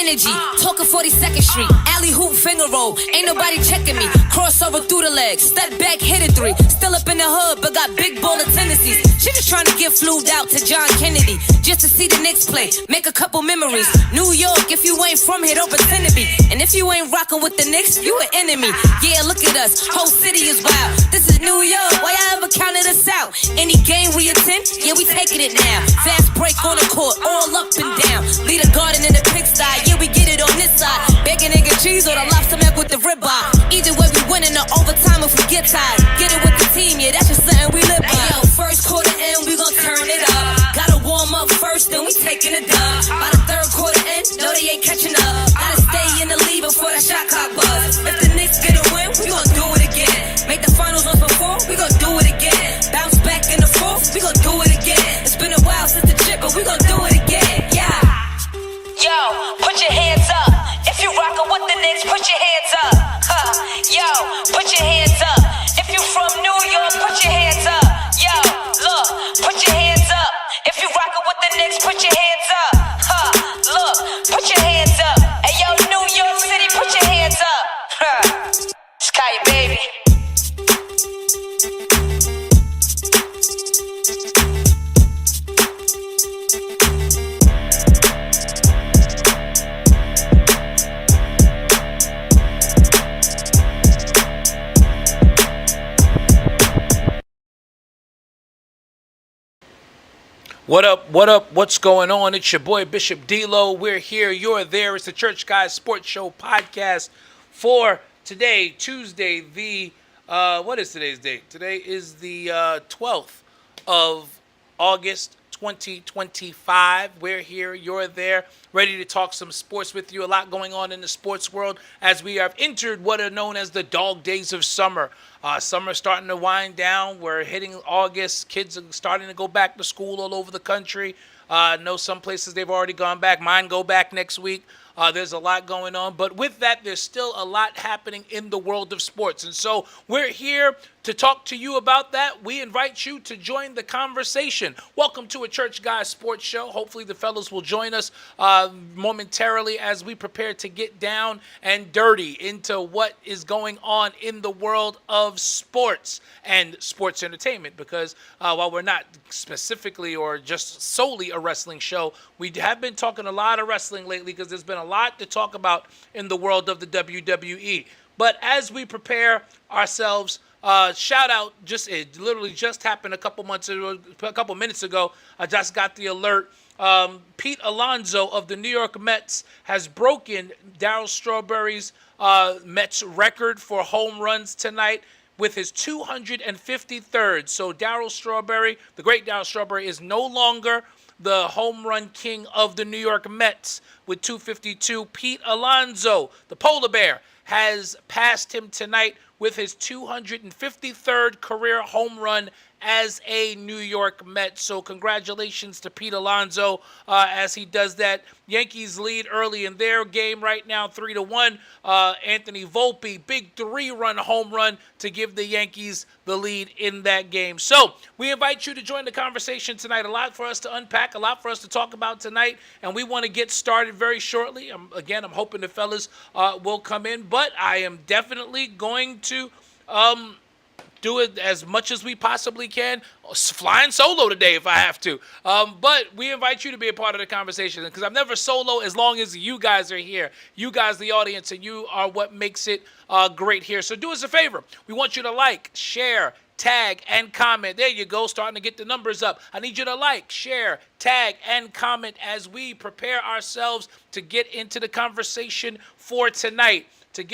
energy, talking 42nd Street. Alley hoop finger roll, ain't nobody checking me. Crossover through the legs, step back, hit a three. Still up in the hood, but got big baller tendencies. She just trying to get flued out to John Kennedy, just to see the Knicks play, make a couple memories. New York, if you ain't from here, don't pretend to be. And if you ain't rocking with the Knicks, you an enemy. Yeah, look at us, whole city is wild. This is New York, why y'all ever counted us out? Any game we attend, yeah, we taking it now. Fast break on the court, all up and down. Lead a garden in the pigsty, yeah, we get it on this side. Bacon, egg, and cheese, or the lobster mac with the ribeye. Either way, we winning the overtime if we get tired. Get it with the team, yeah, that's just something we live by. Hey, yo, first quarter in, we gon' turn it up. Gotta warm up first, then we taking it dub. By the third quarter in, no, they ain't catching up. Gotta stay in the lead before that shot clock buzz. If the Knicks get a win, we gon' do it again. Make the finals once before, we gon' do it again. Bounce back in the fourth, we gon' do it again. It's been a while since the chip, but we gon' do it again, yeah. Yo, put your hands up. If you rockin' with the Knicks, put your hands up. Yo, put your hands up. If you from New York, put your hands up. Yo, look, put your hands up. If you rockin' with the Knicks, put your hands up. Look, put your hands up. Hey yo, New York City, put your hands up. Sky, baby. What up, what up, what's going on? It's your boy Bishop D-Lo. We're here, you're there. It's the Church Guys Sports Show podcast for today, Tuesday, what is today's date? Today is the 12th of August, 2025. We're here, you're there, ready to talk some sports with you. A lot going on in the sports world as we have entered what are known as the dog days of summer. Summer's starting to wind down. We're hitting August. Kids are starting to go back to school all over the country. I know some places they've already gone back. Mine go back next week. There's a lot going on. But with that, there's still a lot happening in the world of sports. And so we're here to talk to you about that. We invite you to join the conversation. Welcome to a Church Guys Sports Show. Hopefully the fellas will join us momentarily as we prepare to get down and dirty into what is going on in the world of sports and sports entertainment. Because while we're not specifically or just solely a wrestling show, we have been talking a lot of wrestling lately because there's been a lot to talk about in the world of the WWE. But as we prepare ourselves, shout out, it literally just happened a couple minutes ago. I just got the alert. Pete Alonso of the New York Mets has broken Darryl Strawberry's Mets record for home runs tonight with his 253rd. So Darryl Strawberry, the great Darryl Strawberry, is no longer the home run king of the New York Mets with 252. Pete Alonso, the polar bear, has passed him tonight with his 253rd career home run as a New York Met. So congratulations to Pete Alonso as he does that. Yankees lead early in their game right now, 3-1. Anthony Volpe, big 3-run home run to give the Yankees the lead in that game. So we invite you to join the conversation tonight. A lot for us to unpack, a lot for us to talk about tonight, and we want to get started very shortly. I'm hoping the fellas will come in, but I am definitely going to do it as much as we possibly can, flying solo today if I have to. But we invite you to be a part of the conversation because I'm never solo as long as you guys are here. You guys, the audience, and you are what makes it great here. So do us a favor. We want you to like, share, tag, and comment. There you go, starting to get the numbers up. I need you to like, share, tag, and comment as we prepare ourselves to get into the conversation for tonight. And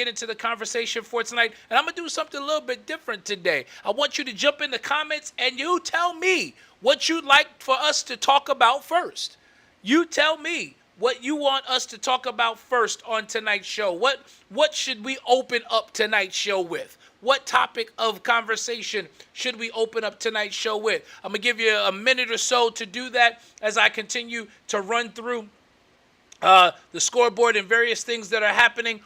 I'm going to do something a little bit different today. I want you to jump in the comments and you tell me what you'd like for us to talk about first. You tell me what you want us to talk about first on tonight's show. What should we open up tonight's show with? What topic of conversation should we open up tonight's show with? I'm going to give you a minute or so to do that as I continue to run through the scoreboard and various things that are happening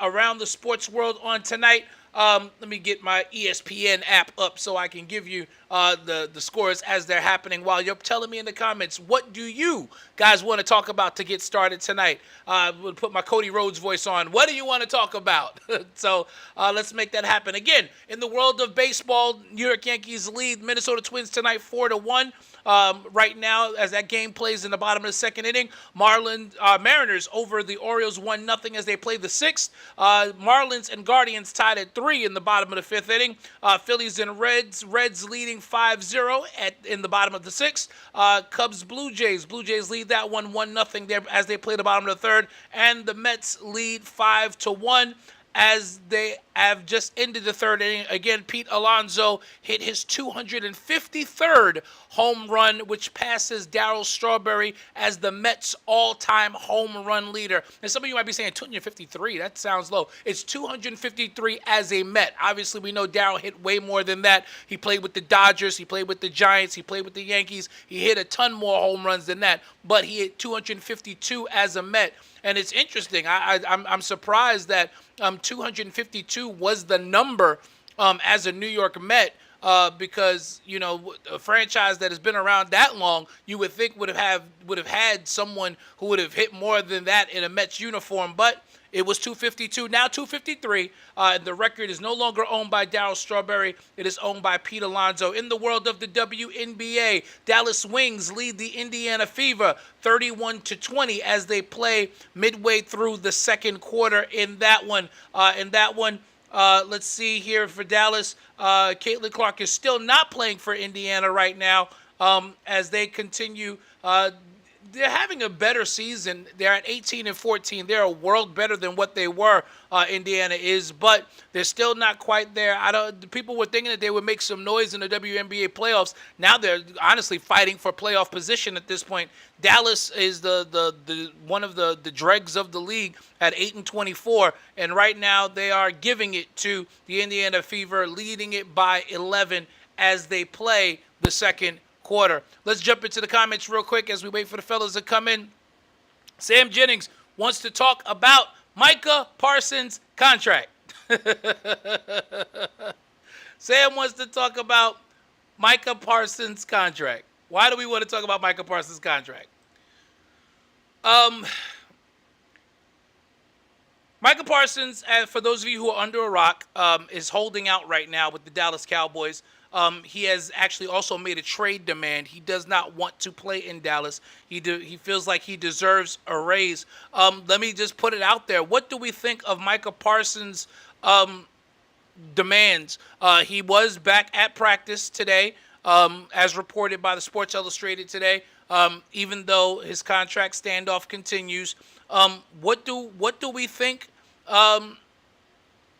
around the sports world on tonight. Let me get my ESPN app up so I can give you the scores as they're happening while you're telling me in the comments, what do you guys want to talk about to get started tonight? We'll put my Cody Rhodes voice on. What do you want to talk about? So let's make that happen. Again, in the world of baseball, New York Yankees lead Minnesota Twins tonight 4-1. Right now, as that game plays in the bottom of the second inning, Mariners over the Orioles 1-0 as they play the sixth. Marlins and Guardians tied at 3 in the bottom of the fifth inning. Phillies and Reds leading 5-0 in the bottom of the sixth. Cubs Blue Jays lead that one 1-0 there as they play the bottom of the third, and the Mets lead 5-1. As they have just ended the third inning. Again, Pete Alonso hit his 253rd home run, which passes Darryl Strawberry as the Mets' all-time home run leader. And some of you might be saying 253, that sounds low. It's 253 as a Met. Obviously, we know Darryl hit way more than that. He played with the Dodgers, he played with the Giants, he played with the Yankees. He hit a ton more home runs than that, but he hit 252 as a Met. And it's interesting. I'm surprised that 252 was the number as a New York Met because, you know, a franchise that has been around that long, you would think would have had someone who would have hit more than that in a Mets uniform. But it was 252, now 253. The record is no longer owned by Darryl Strawberry. It is owned by Pete Alonso. In the world of the WNBA, Dallas Wings lead the Indiana Fever 31-20 as they play midway through the second quarter in that one. Let's see here for Dallas. Caitlin Clark is still not playing for Indiana right now as they continue. They're having a better season. They're at 18-14. They're a world better than what they were. Indiana is, but they're still not quite there. People were thinking that they would make some noise in the WNBA playoffs. Now they're honestly fighting for playoff position at this point. Dallas is the one of the dregs of the league at 8-24, and right now they are giving it to the Indiana Fever, leading it by 11 as they play the second quarter. Let's jump into the comments real quick as we wait for the fellas to come in. Sam Jennings wants to talk about Micah Parsons' contract. Sam wants to talk about Micah Parsons' contract. Why do we want to talk about Micah Parsons' contract? Micah Parsons, for those of you who are under a rock, is holding out right now with the Dallas Cowboys. He has actually also made a trade demand. He does not want to play in Dallas. He feels like he deserves a raise. Let me just put it out there. What do we think of Micah Parsons' demands? He was back at practice today, as reported by the Sports Illustrated today, even though his contract standoff continues. What do we think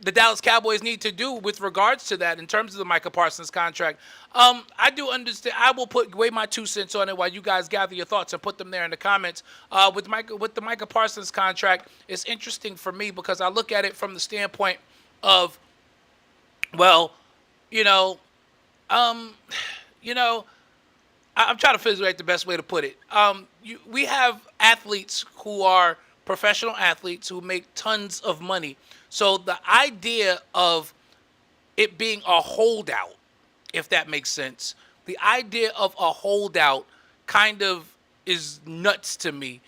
the Dallas Cowboys need to do with regards to that in terms of the Micah Parsons contract? I do understand. I will weigh my 2 cents on it while you guys gather your thoughts and put them there in the comments. With the Micah Parsons contract, it's interesting for me because I look at it from the standpoint of, well, I'm trying to figure out the best way to put it. We have athletes who are professional athletes who make tons of money. So the idea of it being a holdout, if that makes sense, the idea of a holdout kind of is nuts to me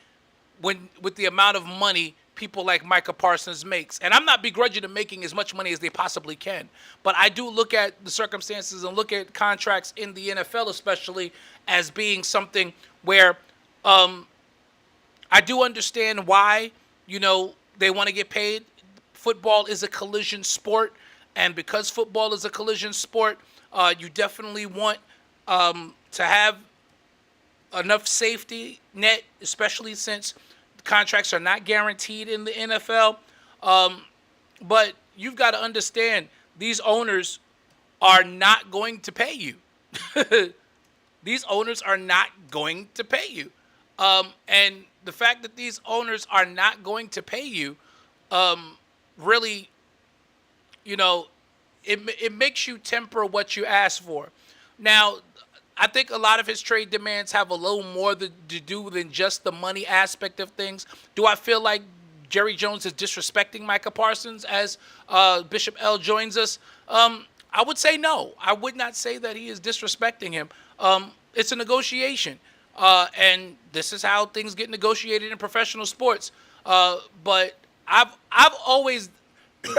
with the amount of money people like Micah Parsons makes. And I'm not begrudging them making as much money as they possibly can. But I do look at the circumstances and look at contracts in the NFL especially as being something where I do understand why, they want to get paid. Football is a collision sport, and because football is a collision sport, you definitely want to have enough safety net, especially since contracts are not guaranteed in the NFL. But you've got to understand, these owners are not going to pay you. These owners are not going to pay you. And the fact that these owners are not going to pay you really, it makes you temper what you ask for. Now, I think a lot of his trade demands have a little more to do than just the money aspect of things. Do I feel like Jerry Jones is disrespecting Micah Parsons as Bishop L joins us. I would say no. I would not say that he is disrespecting him. It's a negotiation, and this is how things get negotiated in professional sports. But I've always,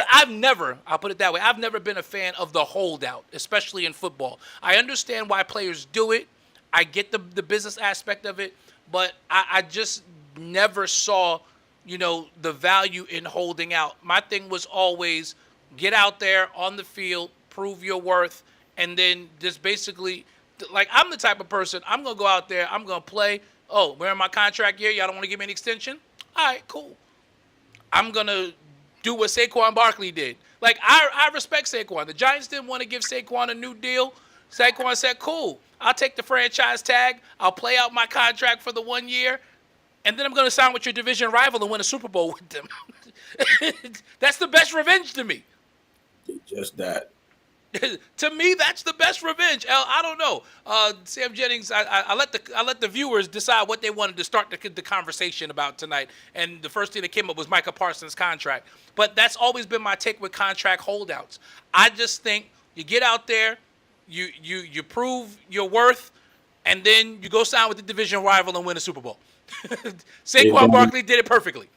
I'll put it that way, I've never been a fan of the holdout, especially in football. I understand why players do it. I get the business aspect of it, but I just never saw, the value in holding out. My thing was always get out there on the field, prove your worth, and then just basically, like, I'm the type of person, I'm going to go out there, I'm going to play. Oh, we're in my contract year, y'all don't want to give me an extension? All right, cool. I'm going to do what Saquon Barkley did. Like, I respect Saquon. The Giants didn't want to give Saquon a new deal. Saquon said, cool, I'll take the franchise tag. I'll play out my contract for the 1 year, and then I'm going to sign with your division rival and win a Super Bowl with them. That's the best revenge to me. Just that. To me, that's the best revenge. I don't know. Sam Jennings, I let the viewers decide what they wanted to start the conversation about tonight. And the first thing that came up was Micah Parsons' contract. But that's always been my take with contract holdouts. I just think you get out there, you prove your worth, and then you go sign with the division rival and win a Super Bowl. Saquon Barkley did it perfectly.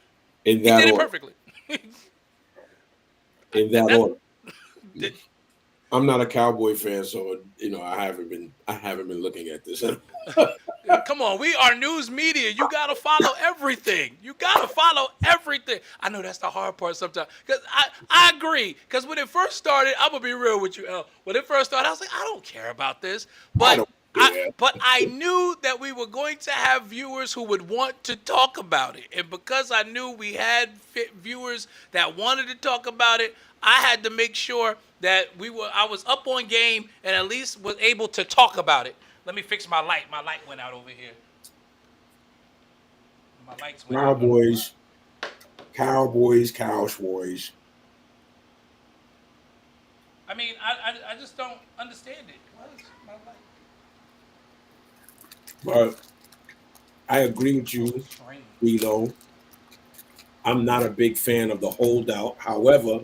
He did it perfectly. In that order. I'm not a Cowboy fan, so I haven't been looking at this. Come on, we are news media. You gotta follow everything. I know that's the hard part sometimes. Because I agree. Because when it first started, I'm gonna be real with you, El. When it first started, I was like, I don't care about this. But I knew that we were going to have viewers who would want to talk about it. And because I knew we had viewers that wanted to talk about it, I had to make sure that I was up on game and at least was able to talk about it. Let me fix my light. My light went out over here. My lights went out. Cowboys. I mean, I just don't understand it. What is my light? But I agree with you, Rilo. I'm not a big fan of the holdout. However,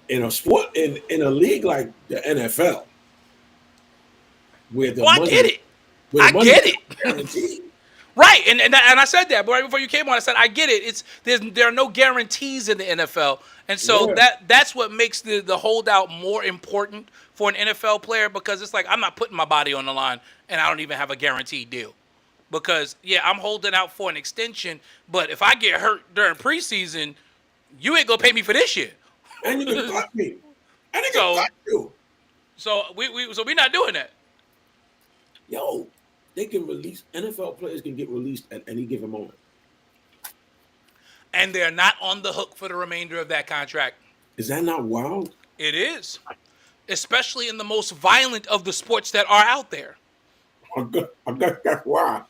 in a sport, in a league like the NFL, where the I get it. I get it. Guaranteed. Right, and I said that, but right before you came on, I said I get it. There are no guarantees in the NFL, and so that's what makes the holdout more important for an NFL player, because it's like I'm not putting my body on the line, and I don't even have a guaranteed deal, because I'm holding out for an extension, but if I get hurt during preseason, you ain't gonna pay me for this year. And you can cut me. And they can cut you. So we're not doing that. Yo, they can release, NFL players can get released at any given moment. And they're not on the hook for the remainder of that contract. Is that not wild? It is. Especially in the most violent of the sports that are out there. I got that. Why?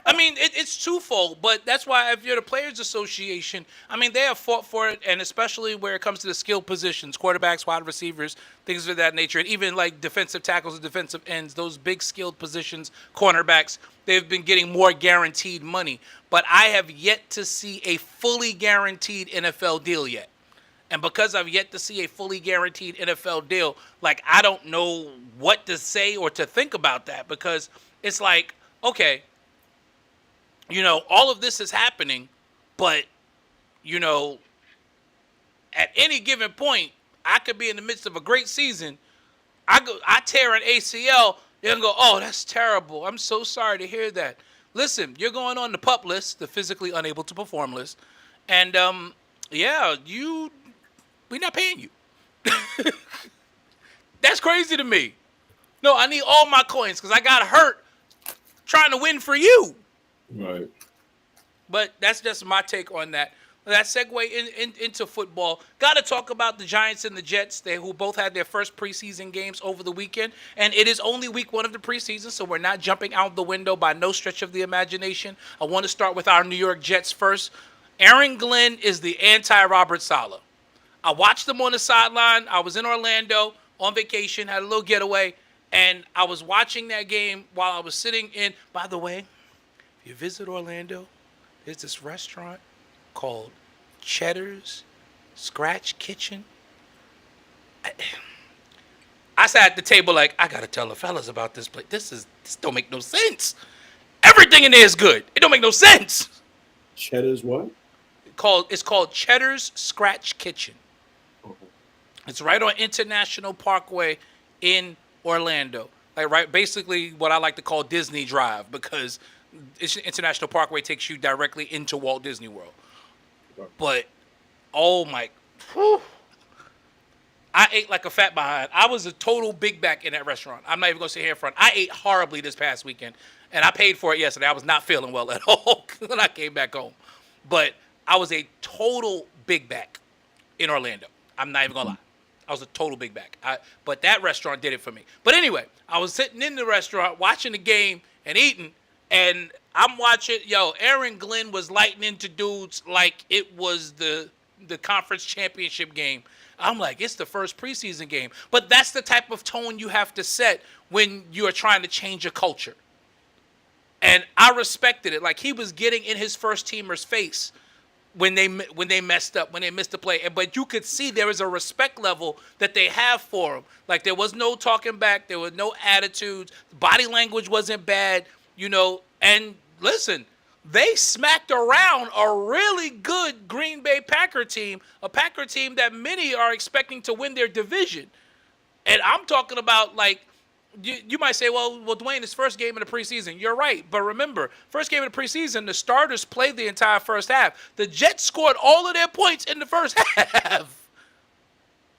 I mean, it's twofold, but that's why if you're the Players Association, I mean, they have fought for it, and especially where it comes to the skilled positions, quarterbacks, wide receivers, things of that nature, and even like defensive tackles and defensive ends, those big skilled positions, cornerbacks, they've been getting more guaranteed money. But I have yet to see a fully guaranteed NFL deal yet. And because I've yet to see a fully guaranteed NFL deal, like, I don't know what to say or to think about that, because it's like, okay, all of this is happening, but, at any given point, I could be in the midst of a great season. I tear an ACL, they're going to go, oh, that's terrible. I'm so sorry to hear that. Listen, you're going on the PUP list, the physically unable to perform list. And, we're not paying you. That's crazy to me. No, I need all my coins because I got hurt trying to win for you. Right. But that's just my take on that. That segue into football. Got to talk about the Giants and the Jets, who both had their first preseason games over the weekend. And it is only week one of the preseason, so we're not jumping out the window by no stretch of the imagination. I want to start with our New York Jets first. Aaron Glenn is the anti-Robert Saleh. I watched them on the sideline. I was in Orlando on vacation, had a little getaway, and I was watching that game while I was sitting in. By the way, if if you visit Orlando, there's this restaurant called Cheddar's Scratch Kitchen. I sat at the table like, I gotta tell the fellas about this place. This don't make no sense. Everything in there is good. It don't make no sense. Cheddar's what? It's called Cheddar's Scratch Kitchen. It's right on International Parkway in Orlando. Like right, basically what I like to call Disney Drive, because International Parkway takes you directly into Walt Disney World. But oh my, whew, I ate like a fat behind. I was a total big back in that restaurant. I'm not even gonna sit here in front. I ate horribly this past weekend, and I paid for it yesterday. I was not feeling well at all when I came back home. But I was a total big back in Orlando. I'm not even gonna lie. I was a total big back. But that restaurant did it for me. But anyway, I was sitting in the restaurant watching the game and eating, and I'm watching, Aaron Glenn was lighting into dudes like it was the conference championship game. I'm like, it's the first preseason game. But that's the type of tone you have to set when you are trying to change a culture. And I respected it. Like, he was getting in his first teamer's face when they messed up, when they missed the play. But you could see there was a respect level that they have for him. Like, there was no talking back. There was no attitudes. Body language wasn't bad, And listen, they smacked around a really good Green Bay Packer team, a Packer team that many are expecting to win their division. And I'm talking about, like, you might say, well, Dwayne, it's first game of the preseason. You're right. But remember, first game of the preseason, the starters played the entire first half. The Jets scored all of their points in the first half.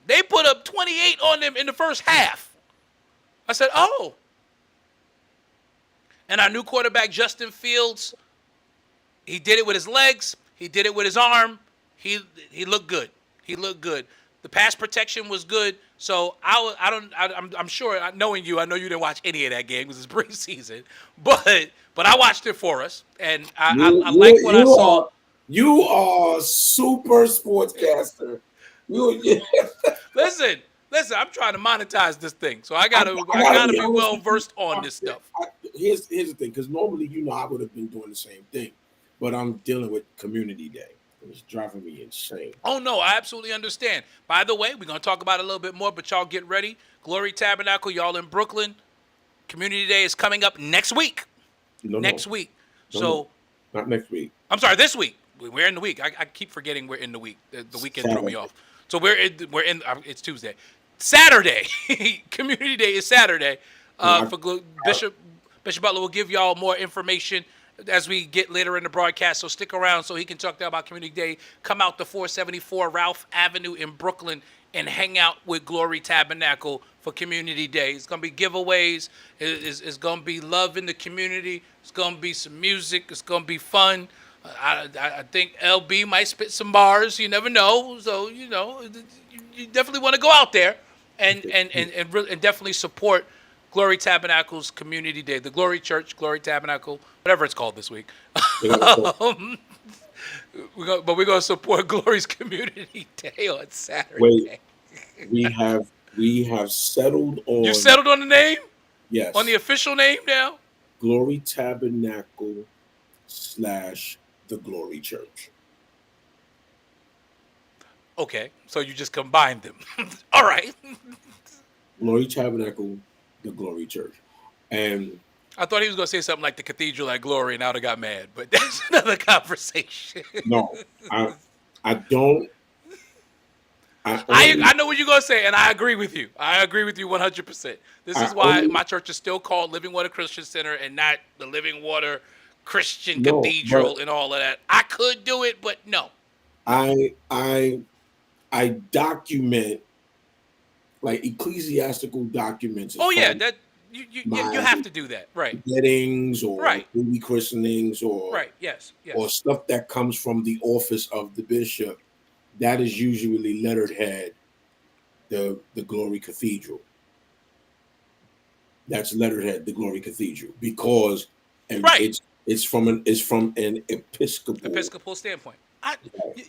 They put up 28 on them in the first half. I said, oh. And our new quarterback, Justin Fields, he did it with his legs. He did it with his arm. He looked good. He looked good. The pass protection was good. So I'm sure, knowing you, I know you didn't watch any of that game because it's preseason. But I watched it for us, and I like what I saw. You are a super sportscaster. Listen. I'm trying to monetize this thing, so I gotta be well versed on this stuff. Here's the thing, because normally, I would have been doing the same thing, but I'm dealing with Community Day. It's driving me insane. Oh, no, I absolutely understand. By the way, we're going to talk about it a little bit more, but y'all get ready. Glory Tabernacle, y'all in Brooklyn. Community Day is coming up next week. Next week. Not next week. I'm sorry, this week. We're in the week. I keep forgetting we're in the week. The weekend threw me off. So we're in. It's Tuesday. Saturday. Community Day is Saturday. Bishop Butler will give y'all more information as we get later in the broadcast, so stick around so he can talk about Community Day. Come out to 474 Ralph Avenue in Brooklyn and hang out with Glory Tabernacle for Community Day. It's going to be giveaways. It's going to be love in the community. It's going to be some music. It's going to be fun. I think LB might spit some bars. You never know. So, you definitely want to go out there and definitely support Glory Tabernacle's Community Day, the Glory Church, Glory Tabernacle, whatever it's called this week. But we're going to support Glory's Community Day on Saturday. Wait, we have settled on. You settled on the name? Yes. On the official name now? Glory Tabernacle / the Glory Church. Okay, so you just combined them. All right. Glory Tabernacle, the Glory Church. And I thought he was going to say something like the Cathedral at Glory, and I would have got mad, but that's another conversation. No, I don't. I know what you're going to say, and I agree with you. I agree with you 100%. This is why my church is still called Living Water Christian Center and not the Living Water Christian Cathedral and all of that. I could do it, but no. I document, like, ecclesiastical documents. Oh yeah, that you have to do that, right? Weddings or baby christenings or yes, or stuff that comes from the office of the bishop. That is usually letterhead, the Glory Cathedral. That's letterhead, the Glory Cathedral, because it's from an Episcopal standpoint.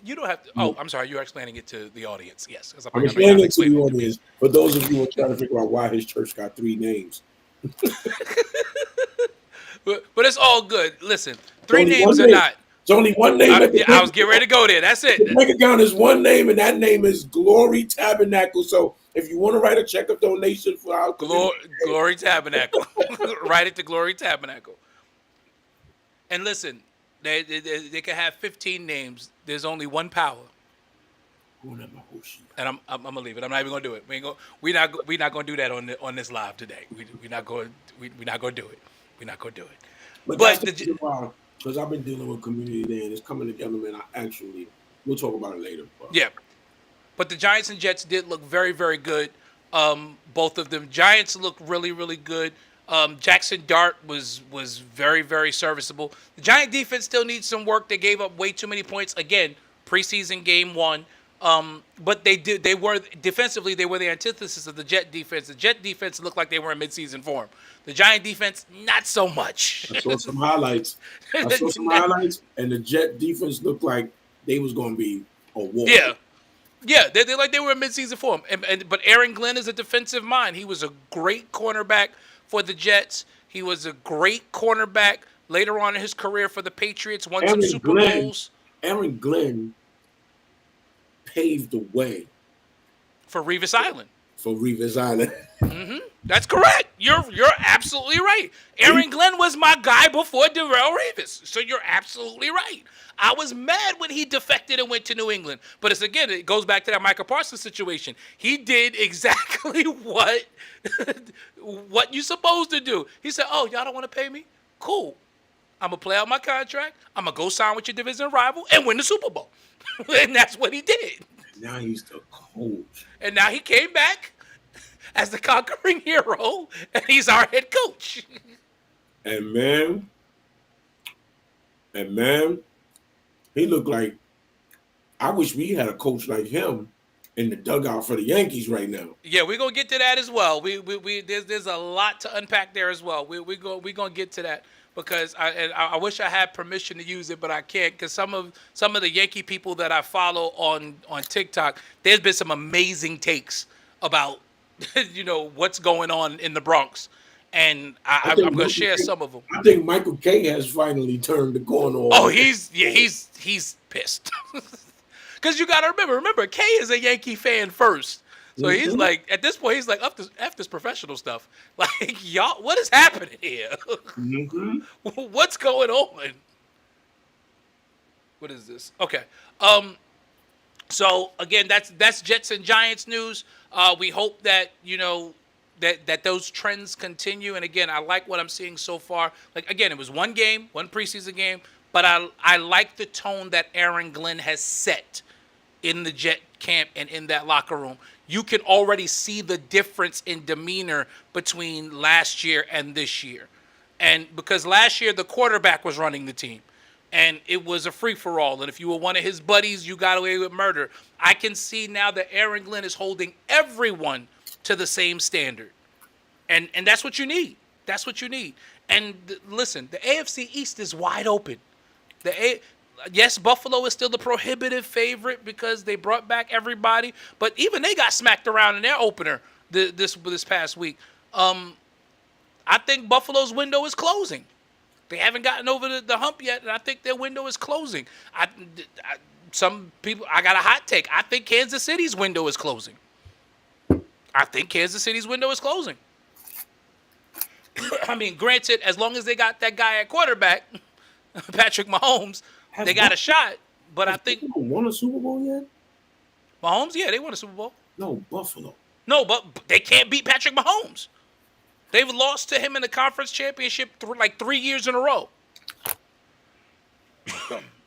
You don't have to. Oh, I'm sorry. You're explaining it to the audience. Yes, I'm explaining it to the audience. For those of you who are trying to figure out why his church got 3 names. But it's all good. Listen, three Only names one are name. not. It's only one name at the I bank was getting ready to go there. That's The it. bank account is one name, and that name is Glory Tabernacle. So if you want to write a check of donation for our Glory Tabernacle. Write it to Glory Tabernacle. And listen, they can have 15 names. There's only one power. And I'm gonna leave it. I'm not even gonna do it. We're not gonna do that on this live today. We're not gonna do it. We're not gonna do it. But that's because I've been dealing with Community Day and it's coming together, man. We'll talk about it later. Yeah. But the Giants and Jets did look very, very good. Both of them. Giants looked really, really good. Jackson Dart was very, very serviceable. The Giant defense still needs some work. They gave up way too many points. Again, preseason game 1. But they were defensively, they were the antithesis of the Jet defense. The Jet defense looked like they were in midseason form. The Giant defense, not so much. I saw some highlights. And the Jet defense looked like they was going to be a war. Yeah, they like they were in midseason form. But Aaron Glenn is a defensive mind. He was a great cornerback for the Jets. He was a great cornerback later on in his career for the Patriots. Won some Super Bowls. Aaron Glenn paved the way for Revis Island. Mm-hmm. That's correct. You're absolutely right. Aaron Glenn was my guy before Darrelle Revis. So you're absolutely right. I was mad when he defected and went to New England. But it goes back to that Michael Parsons situation. He did exactly what you're supposed to do. He said, "Oh, y'all don't want to pay me? Cool. I'm going to play out my contract. I'm going to go sign with your division rival and win the Super Bowl." And that's what he did. Now he's the coach. And now he came back as the conquering hero, and he's our head coach. And man, he looked like, I wish we had a coach like him in the dugout for the Yankees right now. Yeah, we're gonna get to that as well. There's a lot to unpack there as well. We're gonna get to that. Because I wish I had permission to use it, but I can't. Because some of the Yankee people that I follow on TikTok, there's been some amazing takes about what's going on in the Bronx, and I'm going to share some of them. I think Michael Kay has finally turned the corner on. Oh, he's pissed. Because you got to remember, Kay is a Yankee fan first. So he's like, at this point, he's like, F this professional stuff. Like, y'all, what is happening here? Mm-hmm. What's going on? What is this? Okay. So again, that's Jets and Giants news. We hope that that those trends continue. And again, I like what I'm seeing so far. Like again, it was one preseason game, but I like the tone that Aaron Glenn has set in the Jet camp and in that locker room. You can already see the difference in demeanor between last year and this year. And because last year the quarterback was running the team and it was a free-for-all. And if you were one of his buddies, you got away with murder. I can see now that Aaron Glenn is holding everyone to the same standard. And that's what you need. That's what you need. And listen, the AFC East is wide open. Yes, Buffalo is still the prohibitive favorite because they brought back everybody, but even they got smacked around in their opener this past week. I think Buffalo's window is closing. They haven't gotten over the hump yet, and I think their window is closing. Some people, I got a hot take. I think Kansas City's window is closing. I mean, granted, as long as they got that guy at quarterback, Patrick Mahomes, they got a shot, but I think won a Super Bowl yet? Mahomes, yeah, they won a Super Bowl. No, Buffalo. No, but they can't beat Patrick Mahomes. They've lost to him in the conference championship like 3 years in a row.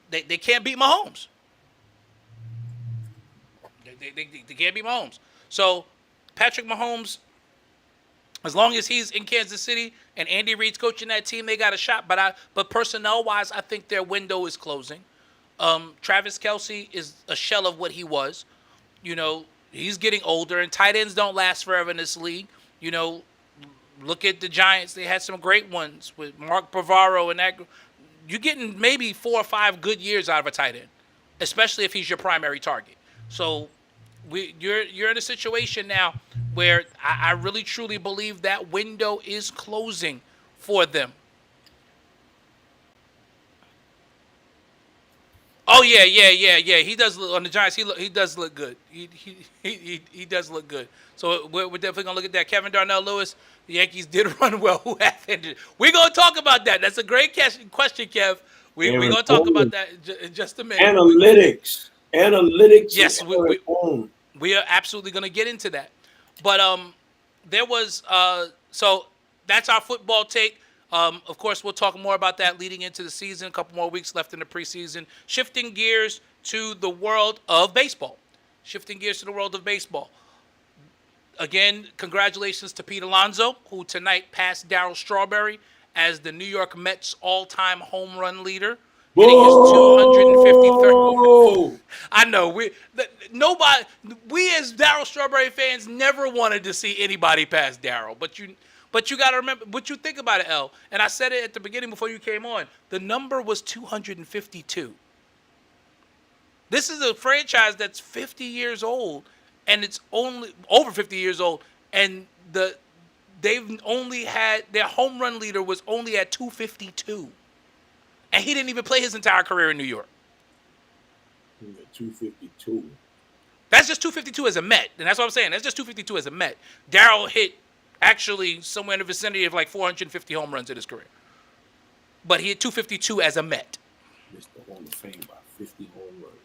They can't beat Mahomes. They can't beat Mahomes. So Patrick Mahomes, as long as he's in Kansas City and Andy Reid's coaching that team, they got a shot. But personnel-wise, I think their window is closing. Travis Kelce is a shell of what he was. He's getting older, and tight ends don't last forever in this league. Look at the Giants. They had some great ones with Mark Bavaro and that. You're getting maybe 4 or 5 good years out of a tight end, especially if he's your primary target. So you're in a situation now where I really truly believe that window is closing for them. Oh yeah. He does look on the Giants. He does look good. He does look good. So we're definitely gonna look at that. Kevin Darnell Lewis. The Yankees did run well. Who have ended? We're gonna talk about that. That's a great question, Kev. We're Aaron gonna talk about Boone. that in just a minute. Analytics. Yes, and Aaron Boone. we are absolutely gonna get into that. But there was so that's our football take. Of course, we'll talk more about that leading into the season. A couple more weeks left in the preseason. Shifting gears to the world of baseball. Again, congratulations to Pete Alonso, who tonight passed Darryl Strawberry as the New York Mets all-time home run leader, hitting his 253rd. Whoa! I know we as Darryl Strawberry fans never wanted to see anybody pass Darryl, but you got to remember what you think about it, L. And I said it at the beginning before you came on. The number was 252. This is a franchise that's 50 years old, and it's only over 50 years old, and they've only had their home run leader was only at 252, and he didn't even play his entire career in New York. 252. That's just 252 as a Met, and that's what I'm saying. That's just 252 as a Met. Darryl hit actually somewhere in the vicinity of like 450 home runs in his career, but he hit 252 as a Met. Missed the Hall of Fame by 50 home runs.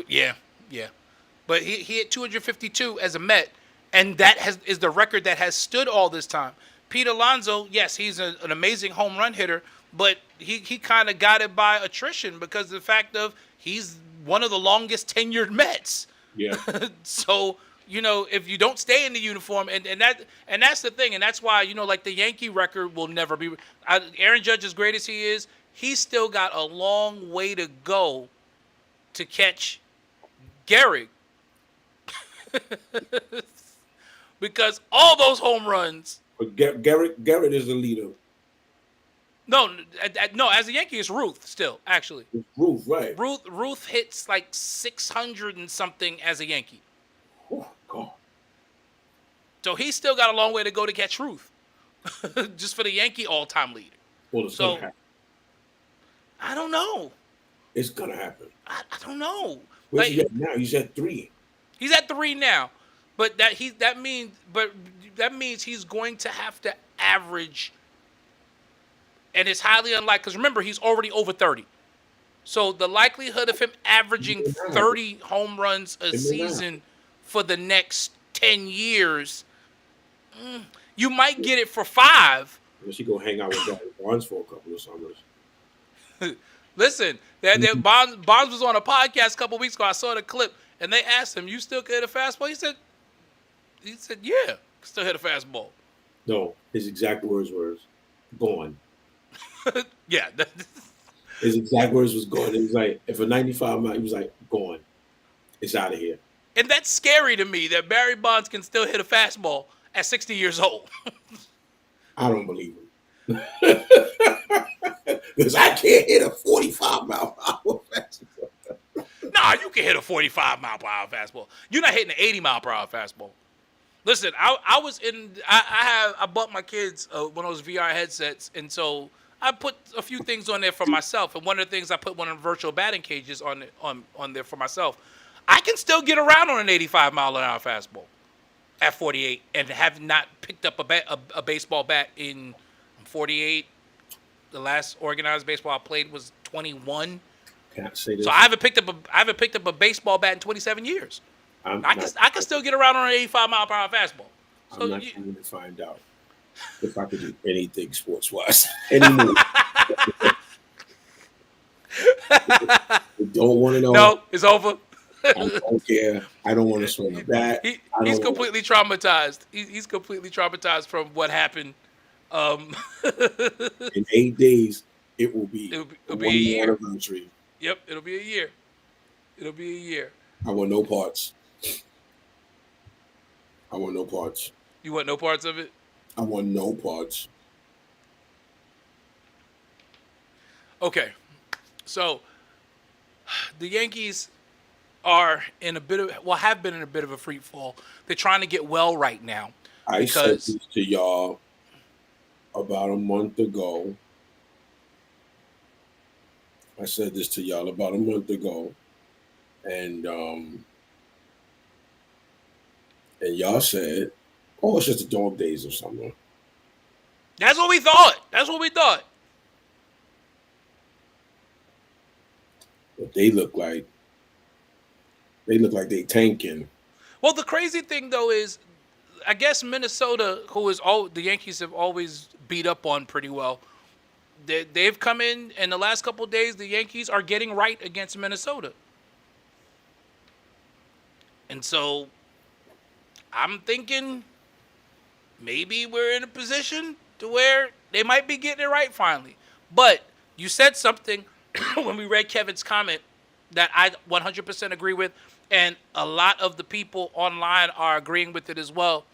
Yeah. But he hit 252 as a Met, and that is the record that has stood all this time. Pete Alonso, yes, he's an amazing home run hitter, but he kind of got it by attrition because of the fact of he's one of the longest tenured Mets. Yeah. So, if you don't stay in the uniform, and that's the thing, and that's why, like the Yankee record will never be. Aaron Judge, as great as he is, he's still got a long way to go to catch Gehrig. Because all those home runs. But Garrett is the leader. No, as a Yankee, it's Ruth still, actually. It's Ruth, right. Ruth hits like 600 and something as a Yankee. Oh, God. So he's still got a long way to go to catch Ruth. Just for the Yankee all-time leader. Well, it's going to happen. I don't know. It's going to happen. I don't know. Where's he at now? He's at 3. He's at 3 now. But that means he's going to have to average, and it's highly unlikely because remember he's already over 30. So the likelihood of him averaging 30 home runs a season for the next 10 years, you might get it for 5. Unless you go hang out with Barry Bonds for a couple of summers. Listen, Bonds was on a podcast a couple weeks ago. I saw the clip, and they asked him, "You still can hit a fastball?" He said, "Yeah, still hit a fastball." No, his exact words were, "Gone." Yeah. His exact words was "gone." He was like, if a 95 mile, he was like, "Gone. It's out of here." And that's scary to me that Barry Bonds can still hit a fastball at 60 years old. I don't believe him. Because I can't hit a 45 mile per hour fastball. Nah, you can hit a 45 mile per hour fastball. You're not hitting an 80 mile per hour fastball. Listen, I bought my kids one of those VR headsets, and so I put a few things on there for myself. And one of the things I put one of the virtual batting cages on there for myself. I can still get around on an 85 mile an hour fastball at 48, and have not picked up a baseball bat in 48. The last organized baseball I played was 21. Can't say this. So I haven't picked up a baseball bat in 27 years. I can still get around on an 85 mile per hour fastball. So I'm not going to find out if I could do anything sports wise anymore. Don't want to know. No, it's over. I don't care. I don't want to swing a bat. He's completely traumatized. He's completely traumatized from what happened. In 8 days, it will be a year. Anniversary. Yep, it'll be a year. I want no parts. I want no parts. You want no parts of it? I want no parts. Okay, so the Yankees are in a bit of have been in a bit of a free fall. They're trying to get well right now. I said this to y'all about a month ago I said this to y'all about a month ago, and y'all said, "Oh, it's just the dog days or something." That's what we thought. That's what we thought. But they look like they tanking. Well, the crazy thing though is, I guess Minnesota, who is all the Yankees have always beat up on pretty well, they've come in the last couple of days. The Yankees are getting right against Minnesota, and so I'm thinking maybe we're in a position to where they might be getting it right finally. But you said something when we read Kevin's comment that I 100% agree with, and a lot of the people online are agreeing with it as well.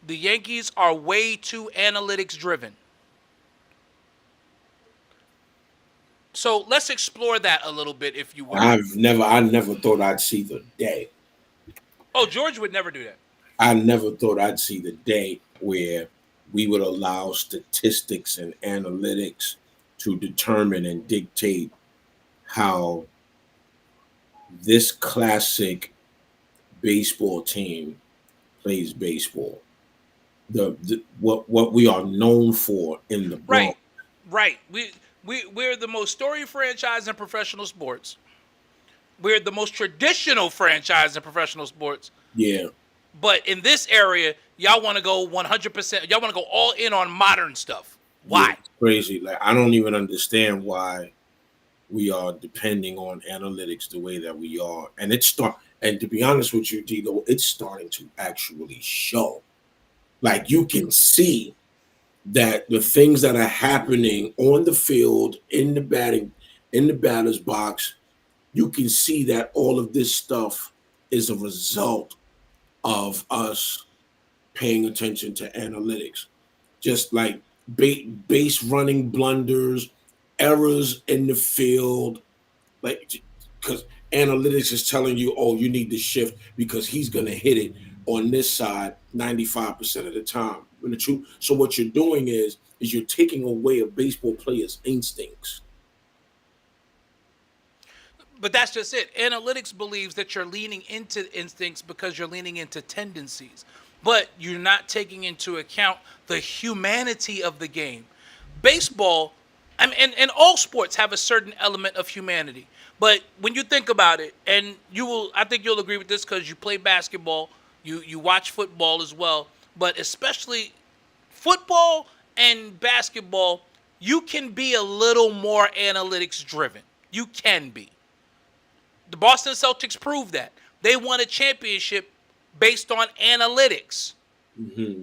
The Yankees are way too analytics driven. So let's explore that a little bit, if you will. I never thought I'd see the day. Oh, George would never do that. I never thought I'd see the day where we would allow statistics and analytics to determine and dictate how this classic baseball team plays baseball. What we are known for in the Bronx. Right. We're the most storied franchise in professional sports. We're the most traditional franchise in professional sports. Yeah. But in this area, y'all want to go 100%. Y'all want to go all in on modern stuff. Why? Yeah, crazy. Like, I don't even understand why we are depending on analytics the way that we are. And and to be honest with you, Dilo, it's starting to actually show. Like, you can see that the things that are happening on the field, in the batter's box, you can see that all of this stuff is a result of us paying attention to analytics. Just like base running blunders, errors in the field, like, because analytics is telling you, oh, you need to shift because he's going to hit it on this side 95% of the time. So what you're doing is you're taking away a baseball player's instincts. But that's just it. Analytics believes that you're leaning into instincts because you're leaning into tendencies. But you're not taking into account the humanity of the game. Baseball, I mean, and all sports have a certain element of humanity. But when you think about it, and I think you'll agree with this because you play basketball, you watch football as well, but especially football and basketball, you can be a little more analytics driven. You can be. The Boston Celtics proved that. They won a championship based on analytics. Mm-hmm.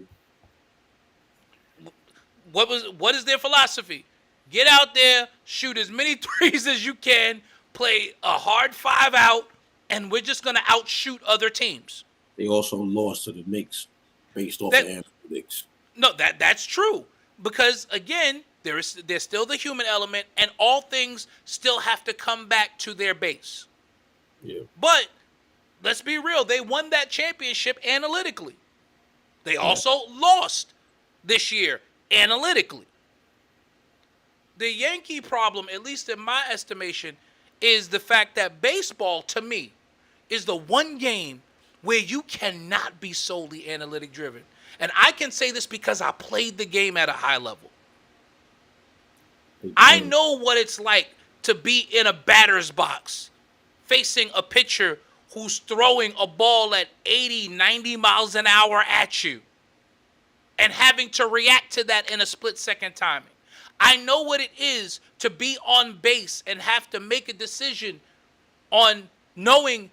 What is their philosophy? Get out there, shoot as many threes as you can, play a hard 5 out, and we're just going to outshoot other teams. They also lost to the Knicks based off of analytics. No, that's true. Because, again, there's still the human element, and all things still have to come back to their base. Yeah. But let's be real. They won that championship analytically. They also lost this year analytically. The Yankee problem, at least in my estimation, is the fact that baseball, to me, is the one game where you cannot be solely analytic driven. And I can say this because I played the game at a high level. I know what it's like to be in a batter's box facing a pitcher who's throwing a ball at 80, 90 miles an hour at you and having to react to that in a split-second timing. I know what it is to be on base and have to make a decision on knowing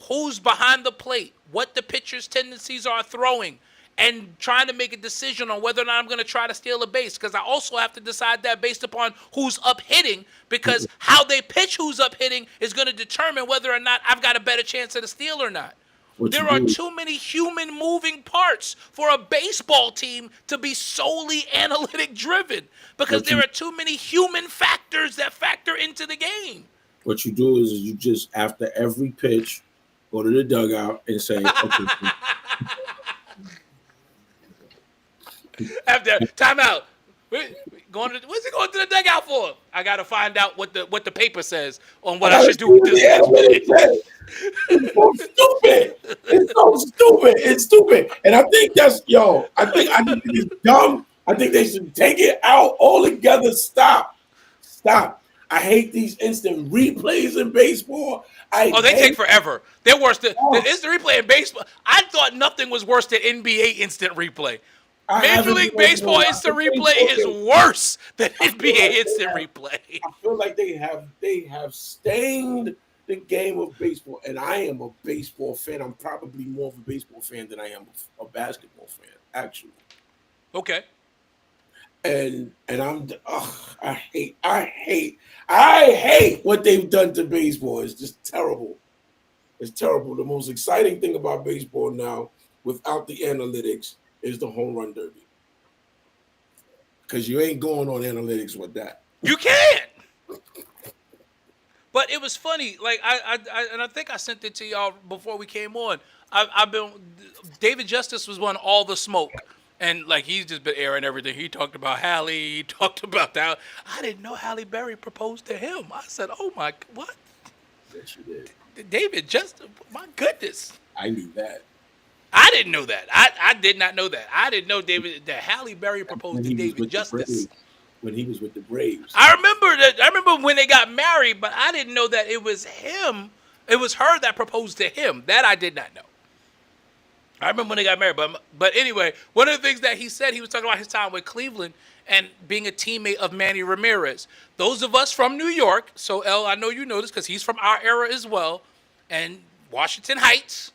who's behind the plate, what the pitcher's tendencies are throwing, and trying to make a decision on whether or not I'm going to try to steal a base, because I also have to decide that based upon who's up hitting, because how they pitch who's up hitting is going to determine whether or not I've got a better chance at a steal or not. There are too many human moving parts for a baseball team to be solely analytic driven, because there are too many human factors that factor into the game. What you do is you just, after every pitch, go to the dugout and say, okay. After timeout, What's he going to the dugout for? I got to find out what the paper says on what I I gotta should see do. what the analytics say. It's so stupid. It's so stupid. It's stupid. And I think I think it's dumb. I think they should take it out altogether. Stop. I hate these instant replays in baseball. Oh, they take forever. They're worse than the instant replay in baseball. I thought nothing was worse than NBA instant replay. Major League Baseball instant replay is worse than NBA instant replay. I feel like they have stained the game of baseball, and I am a baseball fan. I'm probably more of a baseball fan than I am a basketball fan, actually. Okay. And I hate what they've done to baseball. It's just terrible. It's terrible. The most exciting thing about baseball now, without the analytics, is the home run derby. Because you ain't going on analytics with that. You can't. But it was funny. Like I think I sent it to y'all before we came on. David Justice was on All the Smoke. And like he's just been airing everything. He talked about Halle. He talked about that. I didn't know Halle Berry proposed to him. I said, "Oh my, what?" Yes, you did. David Justice. My goodness. I knew that. I didn't know that. I did not know that. I didn't know that Halle Berry proposed to David Justice when he was with the Braves. I remember that. I remember when they got married, but I didn't know that it was him. It was her that proposed to him. That I did not know. I remember when they got married, but anyway, one of the things that he said, he was talking about his time with Cleveland and being a teammate of Manny Ramirez. Those of us from New York, so El, I know you know this because he's from our era as well, and Washington Heights.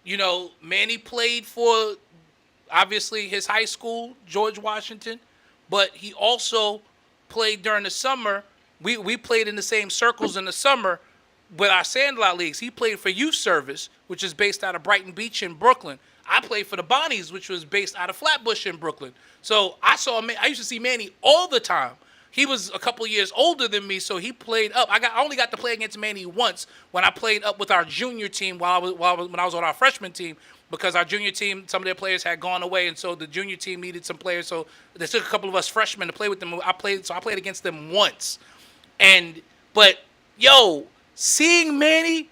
You know, Manny played for, obviously, his high school, George Washington, but he also played during the summer. We played in the same circles in the summer with our Sandlot leagues. He played for Youth Service, which is based out of Brighton Beach in Brooklyn. I played for the Bonnies, which was based out of Flatbush in Brooklyn. So I used to see Manny all the time. He was a couple years older than me, so he played up. I only got to play against Manny once when I played up with our junior team when I was on our freshman team, because our junior team, some of their players had gone away, and so the junior team needed some players. So they took a couple of us freshmen to play with them. I played against them once, but seeing Manny,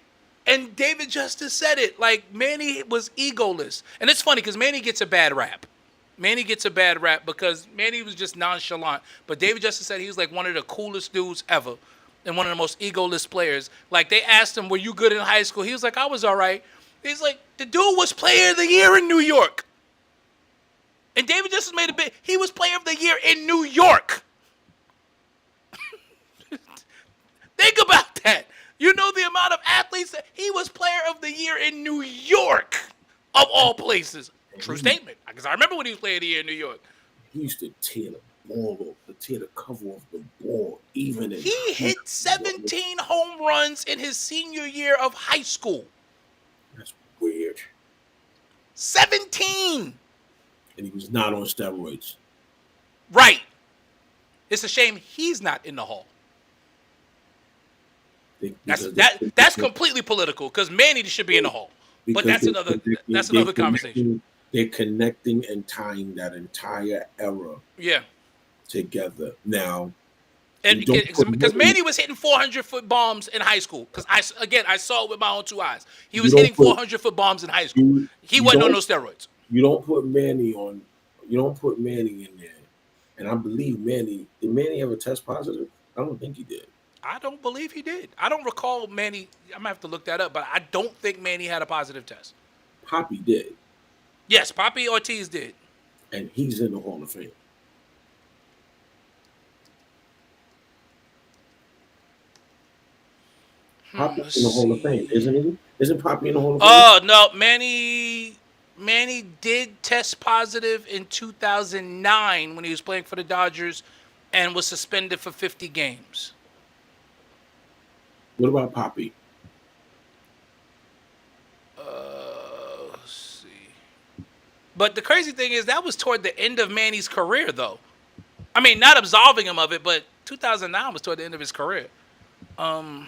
and David Justice said it, like Manny was egoless. And it's funny because Manny gets a bad rap. Manny gets a bad rap because Manny was just nonchalant. But David Justice said he was like one of the coolest dudes ever and one of the most egoless players. Like they asked him, were you good in high school? He was like, I was all right. He's like, the dude was player of the year in New York. And David Justice made a bit. He was player of the year in New York. Think about that. You know the amount of athletes that he was player of the year in New York, of all places. True statement. Because I remember when he was player of the year in New York. He used to tear the ball off, tear the cover off the ball, even in. He hit 17 home runs in his senior year of high school. That's weird. 17. And he was not on steroids. Right. It's a shame he's not in the Hall. That's completely political because Manny should be in the Hall. But that's another conversation. They're connecting and tying that entire era together now. And because Manny was hitting 400-foot bombs in high school. Because I saw it with my own two eyes. He was hitting 400-foot bombs in high school. He wasn't on no steroids. You don't put Manny in there. And I believe Manny. Did Manny ever test positive? I don't think he did. I don't believe he did. I don't recall Manny. I'm going to have to look that up, but I don't think Manny had a positive test. Poppy did. Yes, Poppy Ortiz did. And he's in the Hall of Fame. Poppy's in the Hall of Fame, isn't he? Isn't Poppy in the Hall of Fame? Oh, no. Manny did test positive in 2009 when he was playing for the Dodgers and was suspended for 50 games. What about Poppy? Let's see. But the crazy thing is that was toward the end of Manny's career, though. I mean, not absolving him of it, but 2009 was toward the end of his career. That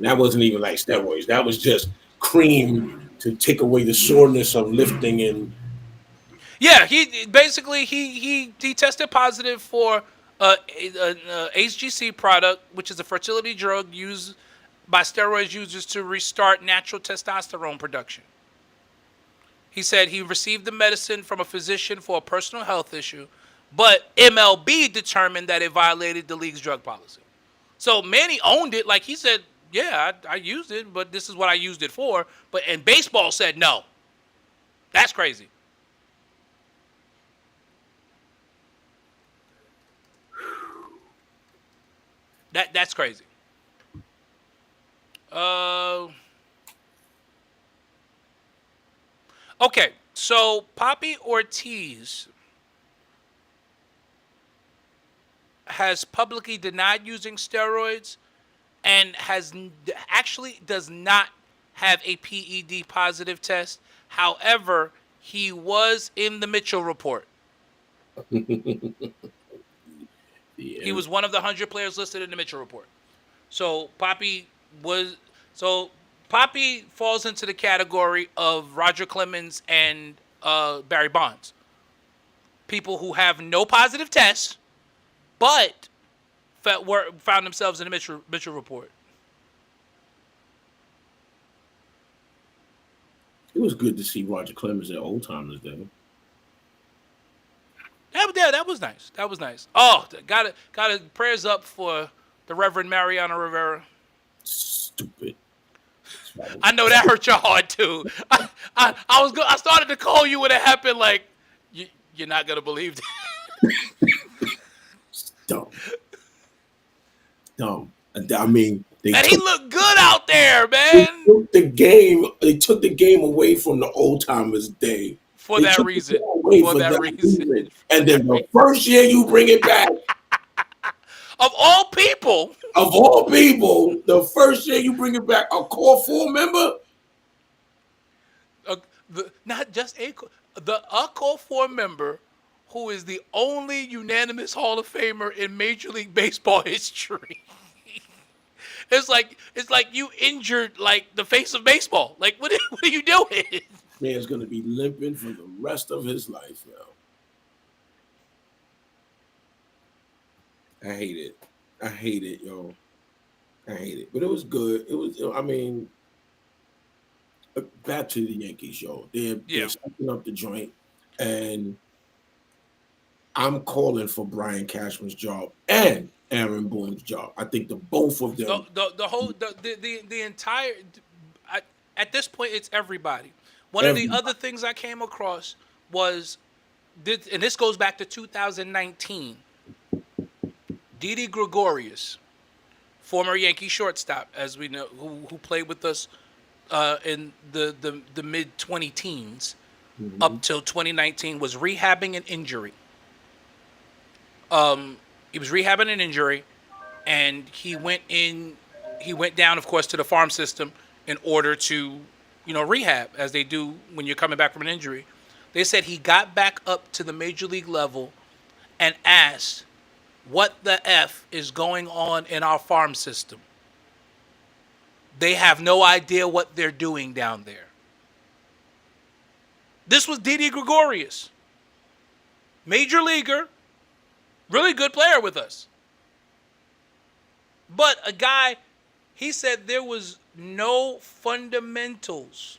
wasn't even like steroids. That was just cream to take away the soreness of lifting and. Yeah, he basically he tested positive for a HGC product, which is a fertility drug used by steroid users to restart natural testosterone production. He said he received the medicine from a physician for a personal health issue, but MLB determined that it violated the league's drug policy. So Manny owned it, like he said, yeah, I used it, but this is what I used it for. And baseball said no. That's crazy. That's crazy. Okay, so Poppy Ortiz has publicly denied using steroids and actually does not have a PED positive test. However, he was in the Mitchell report. He was one of the 100 players listed in the Mitchell report. So Poppy falls into the category of Roger Clemens and Barry Bonds. People who have no positive tests, but found themselves in the Mitchell report. It was good to see Roger Clemens at Old Timers Day. That was nice. That was nice. Oh, got it. Prayers up for the Reverend Mariano Rivera. Stupid. I know that hurt your heart too. I started to call you when it happened. Like you're not gonna believe that. Dumb. I mean, he looked good out there, man. They took the game away from the Old Timers Day. For that reason. And then the first year you bring it back. Of all people, the first year you bring it back, a core 4 member? Not just a core 4 member who is the only unanimous Hall of Famer in Major League Baseball history. It's like you injured like the face of baseball. Like what are you doing? Man's gonna be limping for the rest of his life, yo. I hate it, yo. I hate it. But it was good. I mean, back to the Yankees, yo. They're stepping up the joint, and I'm calling for Brian Cashman's job and Aaron Boone's job. I think both of them. The entire. At this point, it's everybody. One of the other things I came across was, and this goes back to 2019. Didi Gregorius, former Yankee shortstop, as we know, who played with us in the mid 20 teens up till 2019, was rehabbing an injury. He was rehabbing an injury, and he went down, of course, to the farm system in order to, rehab, as they do when you're coming back from an injury. They said he got back up to the major league level and asked, what the F is going on in our farm system? They have no idea what they're doing down there. This was Didi Gregorius. Major leaguer, really good player with us. But a guy, he said there was no fundamentals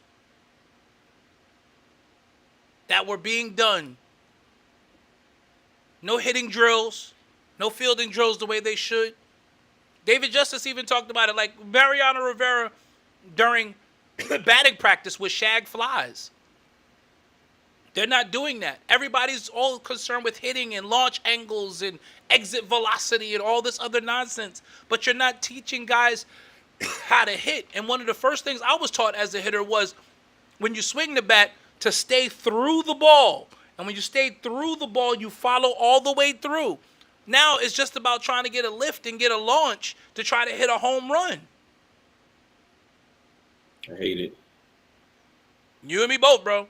that were being done. No hitting drills, no fielding drills the way they should. David Justice even talked about it, like Mariano Rivera during batting practice with shag flies. They're not doing that. Everybody's all concerned with hitting and launch angles and exit velocity and all this other nonsense. But you're not teaching guys how to hit. And one of the first things I was taught as a hitter was when you swing the bat to stay through the ball. And when you stay through the ball, you follow all the way through. Now it's just about trying to get a lift and get a launch to try to hit a home run. I hate it. You and me both, bro.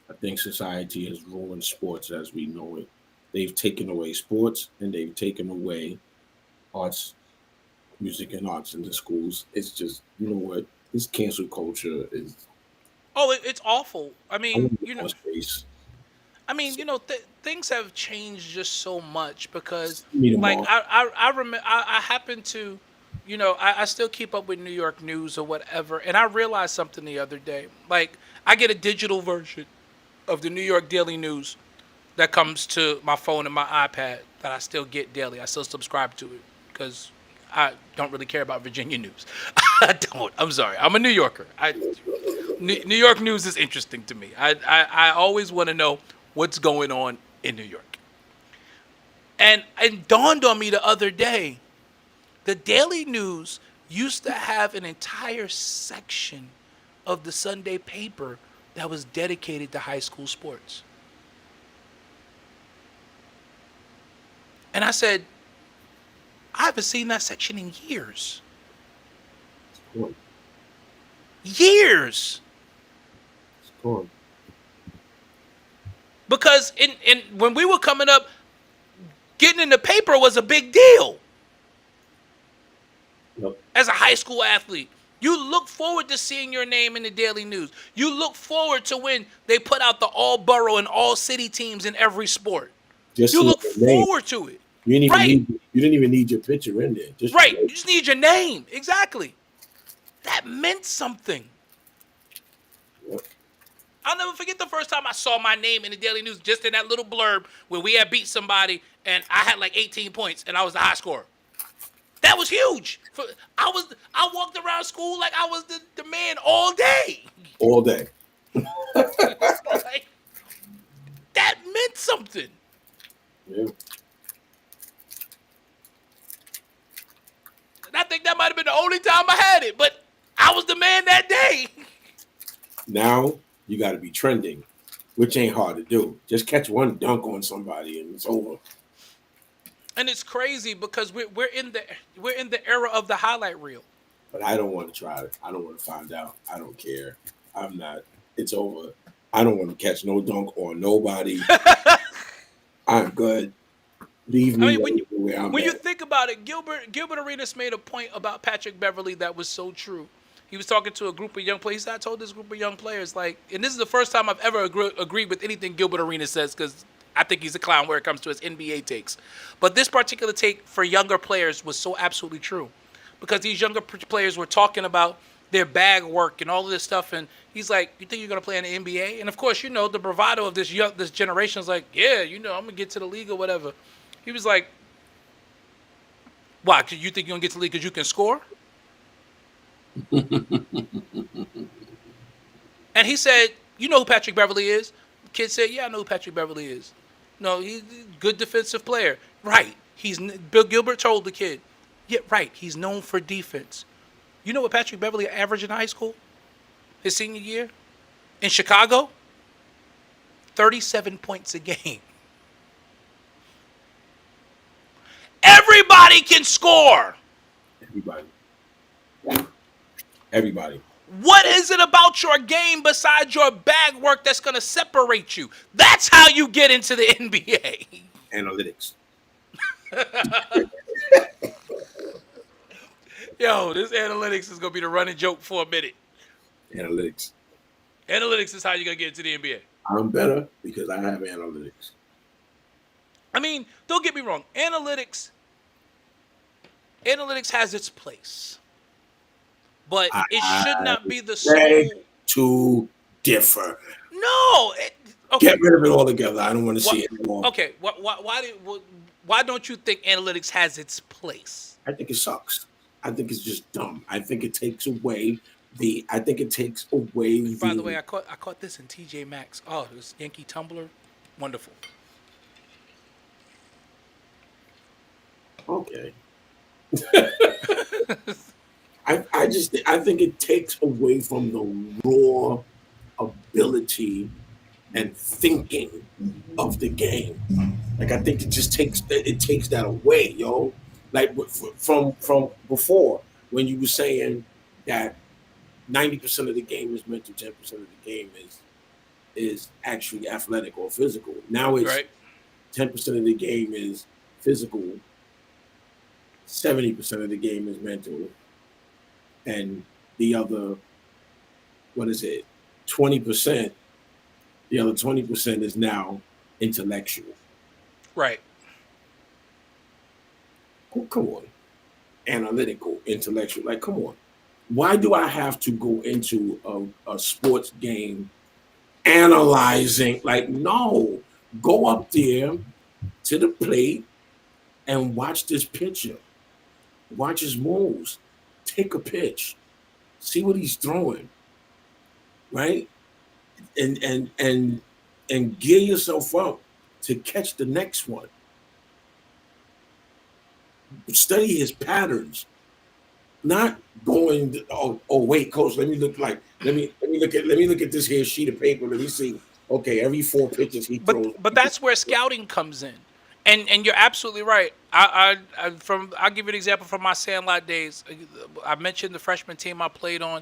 I think society has ruined sports as we know it. They've taken away sports and they've taken away arts, music and arts in the schools. It's just, you know what? This cancel culture is... Oh, it's awful. I mean, Space. I mean, things have changed just so much because, Meet 'em like, all. I remember, I happen to, I still keep up with New York news or whatever, and I realized something the other day. Like, I get a digital version of the New York Daily News that comes to my phone and my iPad that I still get daily. I still subscribe to it because I don't really care about Virginia news. I don't. I'm sorry. I'm a New Yorker. New York news is interesting to me. I always want to know what's going on in New York. And it dawned on me the other day, the Daily News used to have an entire section of the Sunday paper that was dedicated to high school sports. And I said, I haven't seen that section in years. Cool. Years. It's cool. Because in when we were coming up, getting in the paper was a big deal. Yep. As a high school athlete, you look forward to seeing your name in the Daily News. You look forward to when they put out the all borough and all city teams in every sport. Just You see look your name. forward to it. You didn't even Right. you didn't even need your picture in there. Just Right. You just need your name. Exactly. That meant something. Yep. I'll never forget the first time I saw my name in the Daily News, just in that little blurb where we had beat somebody and I had like 18 points and I was the high scorer. That was huge. I walked around school like I was the man all day. All day. Like, that meant something. Yeah. And I think that might have been the only time I had it, but I was the man that day. Now you got to be trending, which ain't hard to do. Just catch one dunk on somebody and it's over. And it's crazy because we're in the era of the highlight reel. But I don't want to try it. I don't want to find out. I don't care. I'm not. It's over. I don't want to catch no dunk on nobody. I'm good. Leave me I mean, where I'm when you at. think about it, Gilbert Arenas made a point about Patrick Beverly that was so true. He was talking to a group of young players. I told this group of young players, like, and this is the first time I've ever agreed with anything Gilbert Arenas says because I think he's a clown where it comes to his NBA takes. But this particular take for younger players was so absolutely true because these younger players were talking about their bag work and all of this stuff. And he's like, you think you're going to play in the NBA? And, of course, the bravado of this generation is like, yeah, I'm going to get to the league or whatever. He was like, why? You think you're going to get to the league because you can score? And he said, you know who Patrick Beverly is? The kid said, yeah, I know who Patrick Beverly is. No, he's a good defensive player. Right. Bill Gilbert told the kid, yeah, right. He's known for defense. You know what Patrick Beverly averaged in high school? His senior year? In Chicago? 37 points a game. Everybody can score. Everybody. What is it about your game besides your bag work that's going to separate you? That's how you get into the NBA. Analytics. Yo, this analytics is going to be the running joke for a minute. Analytics. Analytics is how you're going to get into the NBA. I'm better because I have analytics. I mean, don't get me wrong. Analytics has its place. But it should not be the beg sole. to differ. No. Okay. Get rid of it altogether. I don't want to see it anymore. Okay. Why don't you think analytics has its place? I think it sucks. I think it's just dumb. I think it takes away the. By the way, I caught this in TJ Maxx. Oh, this Yankee tumbler, wonderful. Okay. I think it takes away from the raw ability and thinking of the game. Like I think it just takes that away, yo. Like from before when you were saying that 90% of the game is mental, 10% of the game is actually athletic or physical. Now it's Right. 10% of the game is physical, 70% of the game is mental, and the other, 20%, the other 20% is now intellectual. Right. Oh, come on. Analytical, intellectual. Like, come on. Why do I have to go into a sports game analyzing? Like, no. Go up there to the plate and watch this pitcher. Watch his moves. Take a pitch. See what he's throwing. Right? And gear yourself up to catch the next one. Study his patterns, not going. Oh wait, coach. Let me look at this here sheet of paper. Let me see. Okay, every 4 pitches he throws. But that's where scouting comes in, and you're absolutely right. I'll give you an example from my Sandlot days. I mentioned the freshman team I played on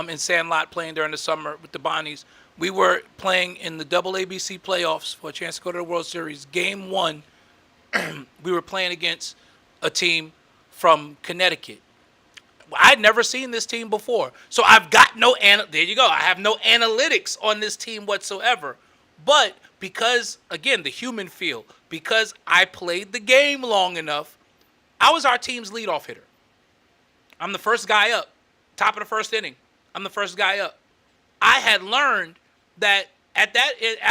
in Sandlot, playing during the summer with the Bonnies. We were playing in the double ABC playoffs for a chance to go to the World Series. Game 1, we were playing against a team from Connecticut. I'd never seen this team before. So I've got there you go. I have no analytics on this team whatsoever. But because, again, the human feel, because I played the game long enough, I was our team's leadoff hitter. I'm the first guy up. Top of the first inning. I'm the first guy up. I had learned that at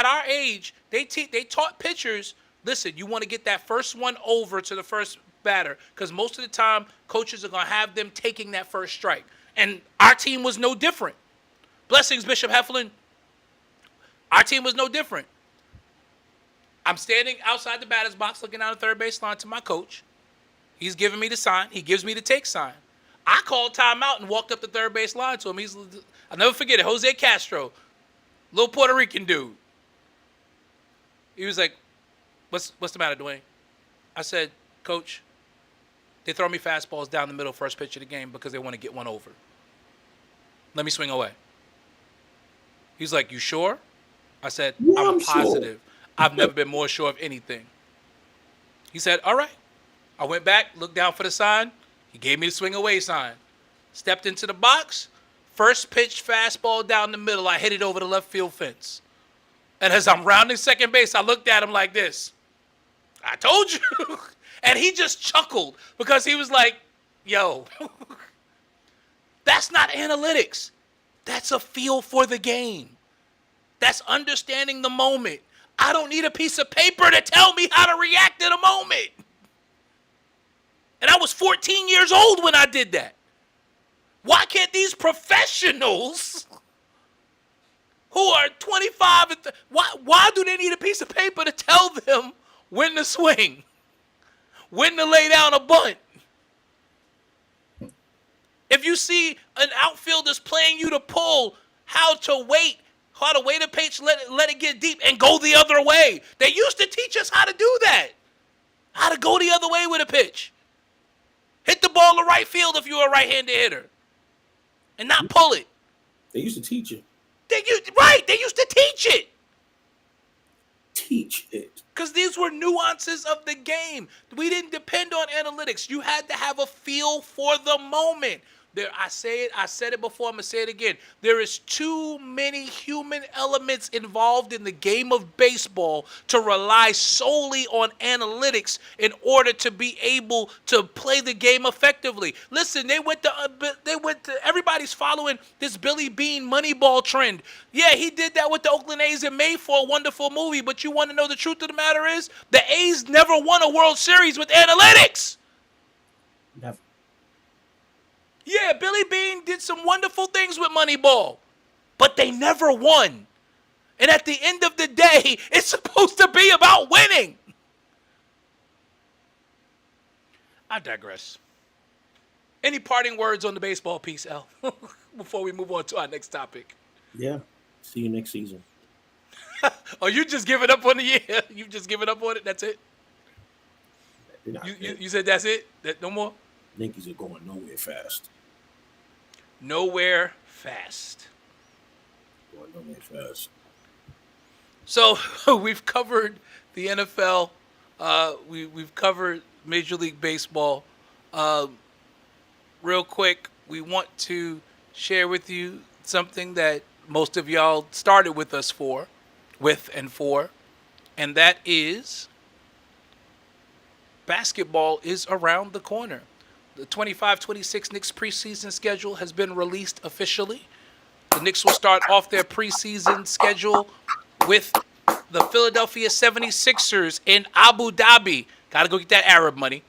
our age, they taught pitchers, listen, you want to get that first one over to the first batter, because most of the time coaches are going to have them taking that first strike. And our team was no different. Blessings, Bishop Heflin. Our team was no different. I'm standing outside the batter's box looking down the third base line to my coach. He's giving me the sign. He gives me the take sign. I called timeout and walked up the third base line to him. I'll never forget it. Jose Castro, little Puerto Rican dude. He was like, what's the matter, Dwayne? I said, Coach, they throw me fastballs down the middle first pitch of the game because they want to get one over. Let me swing away. He's like, you sure? I said, Yeah, I'm sure. positive. I've never been more sure of anything. He said, all right. I went back, looked down for the sign. He gave me the swing away sign. Stepped into the box. First pitch fastball down the middle. I hit it over the left field fence. And as I'm rounding second base, I looked at him like this. I told you. And he just chuckled because he was like, yo, that's not analytics. That's a feel for the game. That's understanding the moment. I don't need a piece of paper to tell me how to react in a moment. And I was 14 years old when I did that. Why can't these professionals who are 25, why do they need a piece of paper to tell them when to swing? When to lay down a bunt? If you see an outfielder's playing you to pull, how to wait a pitch, let it get deep, and go the other way. They used to teach us how to do that. How to go the other way with a pitch. Hit the ball to right field if you're a right-handed hitter. And not pull it. They used to teach it. They used to teach it. Teach it. Because these were nuances of the game. We didn't depend on analytics. You had to have a feel for the moment. I said it before, I'm going to say it again. There is too many human elements involved in the game of baseball to rely solely on analytics in order to be able to play the game effectively. Listen, they went to everybody's following this Billy Beane Moneyball trend. Yeah, he did that with the Oakland A's and made for a wonderful movie, but you want to know the truth of the matter is the A's never won a World Series with analytics. Never. Yeah, Billy Beane did some wonderful things with Moneyball, but they never won. And at the end of the day, it's supposed to be about winning. I digress. Any parting words on the baseball piece, Al, before we move on to our next topic? Yeah. See you next season. Oh, you just giving up on the year? You just giving up on it? That's it? You said that's it? No more? Yankees are going nowhere fast. Nowhere fast. Going nowhere fast. So we've covered the NFL. We've covered Major League Baseball. Real quick, we want to share with you something that most of y'all started with us for. and that is basketball is around the corner. The 25-26 Knicks preseason schedule has been released officially. The Knicks will start off their preseason schedule with the Philadelphia 76ers in Abu Dhabi. Got to go get that Arab money.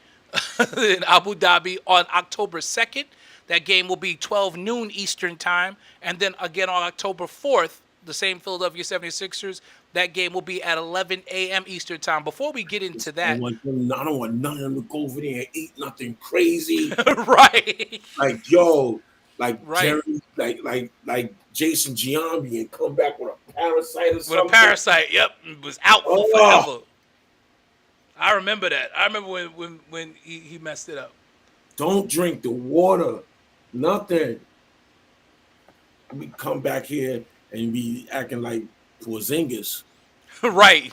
In Abu Dhabi on October 2nd. That game will be 12 noon Eastern time. And then again on October 4th, the same Philadelphia 76ers, that game will be at 11 a.m. Eastern time. Before we get into that. I don't want none of them to go over there and eat nothing crazy. Right. Like, yo, like Right. Jerry, like Jason Giambi and come back with a parasite or something. With a parasite, yep. Was out for forever. I remember that. I remember when he messed it up. Don't drink the water. Nothing. We come back here and be acting like Porzingis. Right.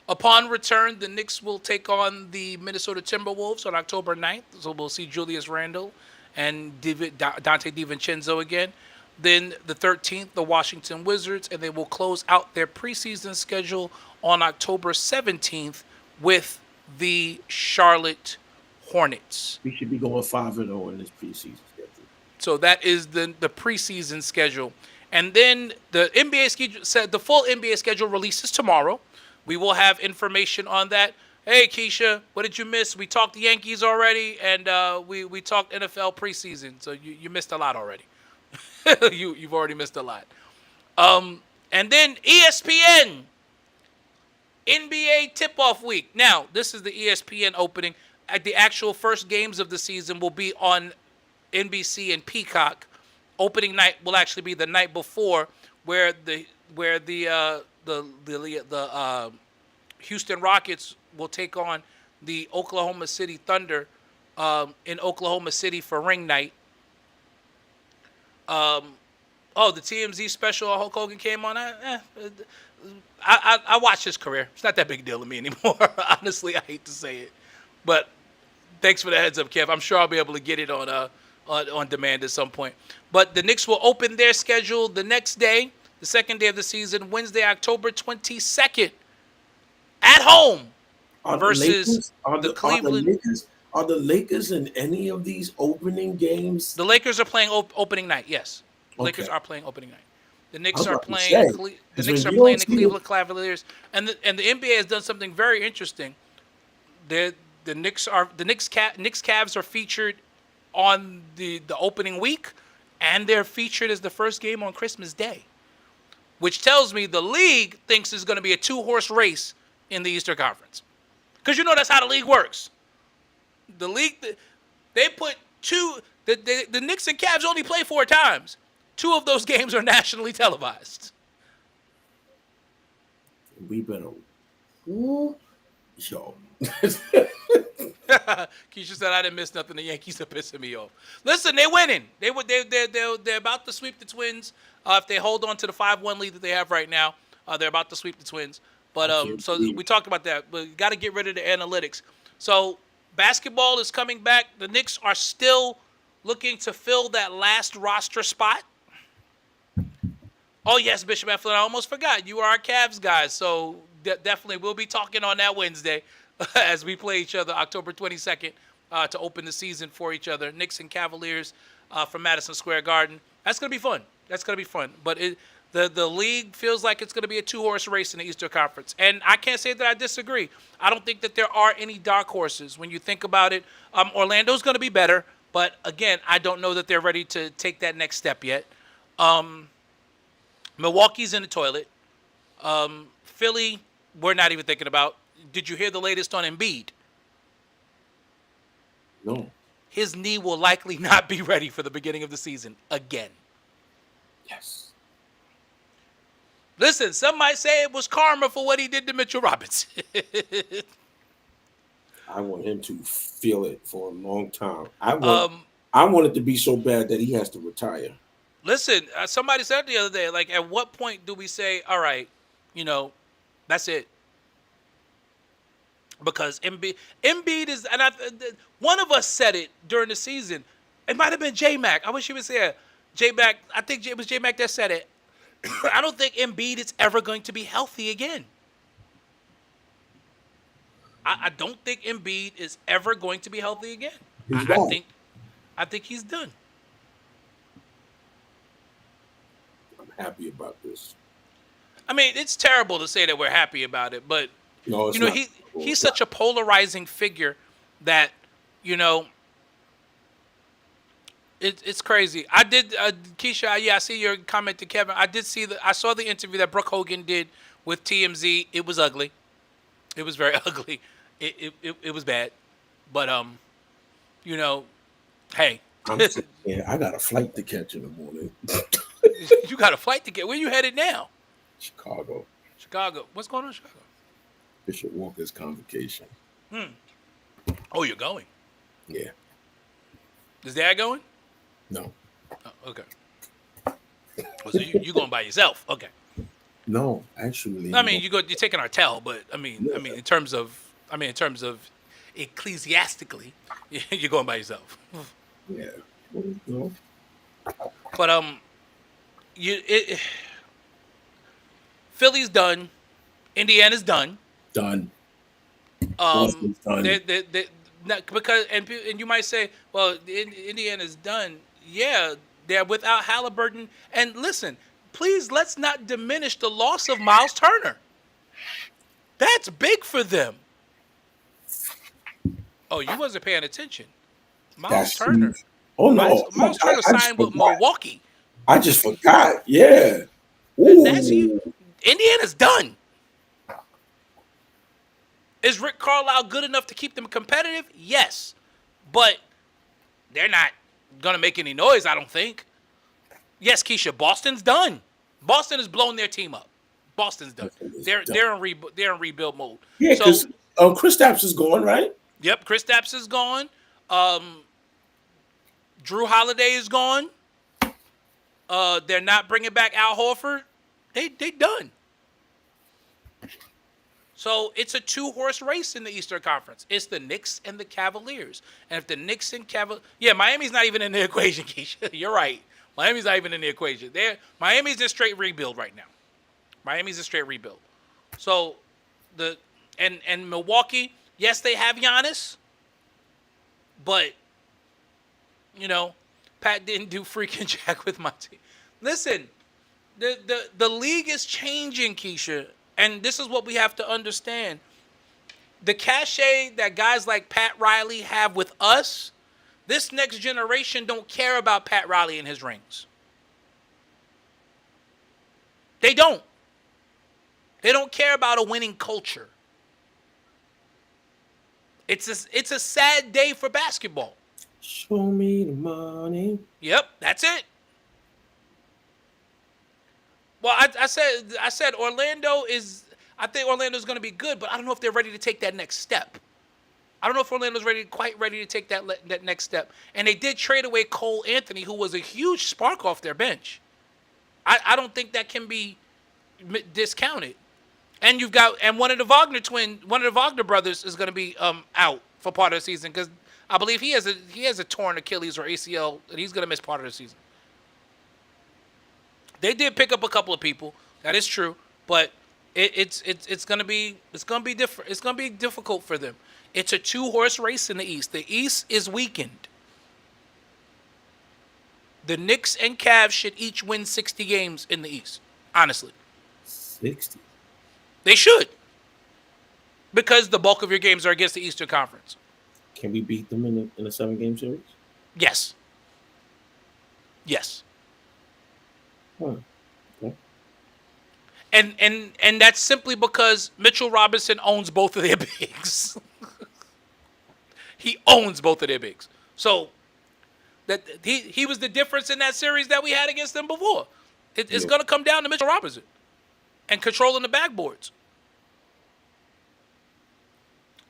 Upon return, the Knicks will take on the Minnesota Timberwolves on October 9th. So we'll see Julius Randle and Dante DiVincenzo again. Then the 13th, the Washington Wizards, and they will close out their preseason schedule on October 17th with the Charlotte Hornets. We should be going 5-0 in this preseason schedule. So that is the preseason schedule. And then the NBA schedule said the full NBA schedule releases tomorrow. We will have information on that. Hey, Keisha, what did you miss? We talked the Yankees already, and we talked NFL preseason. So you missed a lot already. You've already missed a lot. And then ESPN, NBA tip-off week. Now, this is the ESPN opening. The actual first games of the season will be on NBC and Peacock. Opening night will actually be the night before, where the Houston Rockets will take on the Oklahoma City Thunder in Oklahoma City for ring night. The TMZ special Hulk Hogan came on. I watched his career. It's not that big a deal to me anymore. Honestly, I hate to say it, but thanks for the heads up, Kev. I'm sure I'll be able to get it on demand at some point. But the Knicks will open their schedule the next day, the second day of the season, Wednesday, October 22nd, at home versus the Cleveland. Are the Lakers in any of these opening games? The Lakers are playing opening night. Yes, the Lakers are playing opening night. The Knicks are playing. The Knicks are playing the Cleveland Cavaliers, and the NBA has done something very interesting. The Knicks Cavs are featured on the opening week, and they're featured as the first game on Christmas Day, which tells me the league thinks there's going to be a 2-horse race in the Eastern Conference, because that's how the league works. The league, they put the Knicks and Cavs only play 4 times. 2 of those games are nationally televised. We better, yo. Keisha said I didn't miss nothing. The Yankees are pissing me off. Listen, they're winning. They're about to sweep the Twins. If they hold on to the 5-1 lead that they have right now, they're about to sweep the Twins. But so we talked about that. But you got to get rid of the analytics. So basketball is coming back. The Knicks are still looking to fill that last roster spot. Oh yes, Bishop Eflin, I almost forgot. You are our Cavs guys, so definitely we'll be talking on that Wednesday as we play each other October 22nd to open the season for each other. Knicks and Cavaliers from Madison Square Garden. That's gonna be fun. But the league feels like it's gonna be a 2-horse race in the Eastern Conference, and I can't say that I disagree. I don't think that there are any dark horses when you think about it. Orlando's gonna be better, but again, I don't know that they're ready to take that next step yet. Milwaukee's in the toilet. Philly, we're not even thinking about. Did you hear the latest on Embiid? No. His knee will likely not be ready for the beginning of the season again. Yes. Listen, some might say it was karma for what he did to Mitchell Robinson. I want him to feel it for a long time. I want it to be so bad that he has to retire. Listen, somebody said the other day, like, at what point do we say, all right, that's it? Because Embiid is, and one of us said it during the season. It might have been J-Mac. I wish he was here. J-Mac, I think it was J-Mac that said it. I don't think Embiid is ever going to be healthy again. I don't think Embiid is ever going to be healthy again. He's I not. I think he's done. I'm happy about this. I mean, it's terrible to say that we're happy about it, but No, it's you know, not. he's such a polarizing figure that, you know, it's crazy. I did, Keisha. Yeah, I see your comment to Kevin. I saw the interview that Brooke Hogan did with TMZ. It was ugly. It was very ugly. It was bad, but you know, hey, Yeah, I got a flight to catch in the morning. you got a flight to get. Where you headed now? Chicago. Chicago. What's going on in Chicago? Bishop Walker's convocation. Oh, you're going. Yeah. Is Dad going? No. Oh, okay. Oh, so you going by yourself? Okay. No, actually. I mean, you're taking our tell, but I mean, in terms of ecclesiastically, you're going by yourself. Yeah. No. But Philly's done. Indiana's done. Done. Boston's done. Because you might say, well, Indiana's done. Yeah, they're without Halliburton. And listen, please, let's not diminish the loss of Miles Turner. That's big for them. Oh, you wasn't paying attention. Miles Turner. Huge. Oh no, Miles Turner signed with Milwaukee. I just forgot. Yeah. Ooh. That's huge. Indiana's done. Is Rick Carlisle good enough to keep them competitive? Yes. But they're not going to make any noise, I don't think. Yes, Keisha, Boston's done. Boston has blown their team up. Boston's done. They're in rebuild mode. Yeah, because Kristaps is gone, right? Yep, Kristaps is gone. Drew Holiday is gone. They're not bringing back Al Horford. They done. So it's a two-horse race in the Eastern Conference. It's the Knicks and the Cavaliers. And if the Knicks and Miami's not even in the equation, Keisha. You're right. Miami's not even in the equation. Miami's in straight rebuild right now. Miami's in straight rebuild. So and Milwaukee, yes, they have Giannis, but you know, Pat didn't do freaking jack with my team. Listen, the league is changing, Keisha. And this is what we have to understand. The cachet that guys like Pat Riley have with us, this next generation don't care about Pat Riley and his rings. They don't. They don't care about a winning culture. It's a sad day for basketball. Show me the money. Yep, that's it. Well, I said Orlando is. I think Orlando's going to be good, but I don't know if they're ready to take that next step. I don't know if Orlando's quite ready to take that next step. And they did trade away Cole Anthony, who was a huge spark off their bench. I don't think that can be discounted. And one of the Wagner brothers is going to be out for part of the season because I believe he has a torn Achilles or ACL, and he's going to miss part of the season. They did pick up a couple of people. That is true, but it's gonna be different. It's gonna be difficult for them. It's a two-horse race in the East. The East is weakened. The Knicks and Cavs should each win 60 games in the East. Honestly, 60. They should, because the bulk of your games are against the Eastern Conference. Can we beat them in a 7-game series? Yes. Yes. Huh. Okay. And that's simply because Mitchell Robinson owns both of their bigs. He owns both of their bigs. So that he was the difference in that series that we had against them before. It's going to come down to Mitchell Robinson and controlling the backboards.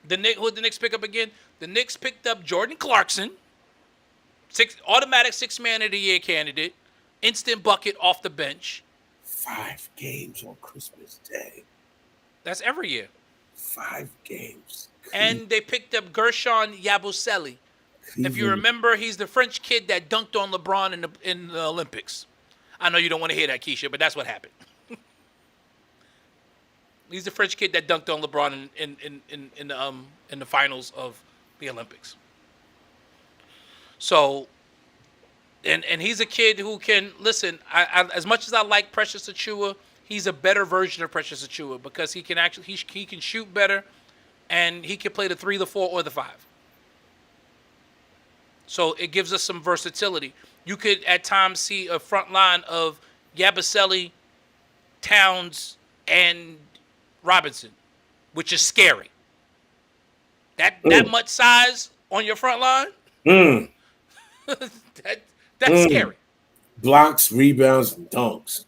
Who did the Knicks pick up again? The Knicks picked up Jordan Clarkson, automatic 6-man of the year candidate. Instant bucket off the bench. 5 games on Christmas Day. That's every year. 5 games. And they picked up Gershon Yabusele. If you remember, he's the French kid that dunked on LeBron in the Olympics. I know you don't want to hear that, Keisha, but that's what happened. He's the French kid that dunked on LeBron in the finals of the Olympics. So, and he's a kid who can listen. I as much as I like Precious Achiuwa, he's a better version of Precious Achiuwa because he can actually he can shoot better, and he can play the 3, the 4, or the 5. So it gives us some versatility. You could at times see a front line of Yabusele, Towns, and Robinson, which is scary. That much size on your front line, that's scary. Blocks, rebounds, and dunks.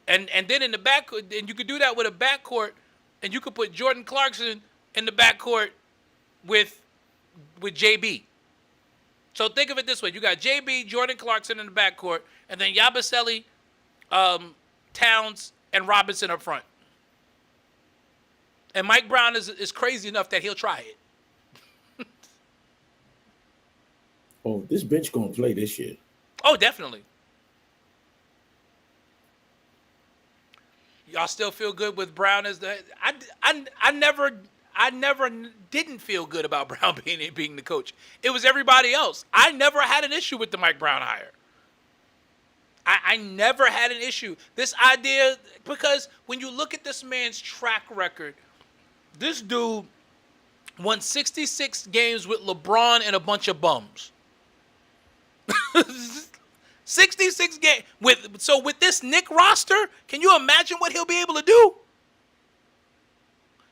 And then in the backcourt, and you could do that with a backcourt, and you could put Jordan Clarkson in the backcourt with JB. So think of it this way: you got JB, Jordan Clarkson in the backcourt, and then Yabusele, Towns, and Robinson up front. And Mike Brown is crazy enough that he'll try it. Oh, this bench gonna play this year. Oh, definitely. Y'all still feel good with Brown as the? I never didn't feel good about Brown being the coach. It was everybody else. I never had an issue with the Mike Brown hire. I never had an issue. This idea, because when you look at this man's track record, this dude won 66 games with LeBron and a bunch of bums. 66 games with this Knick roster, can you imagine what he'll be able to do?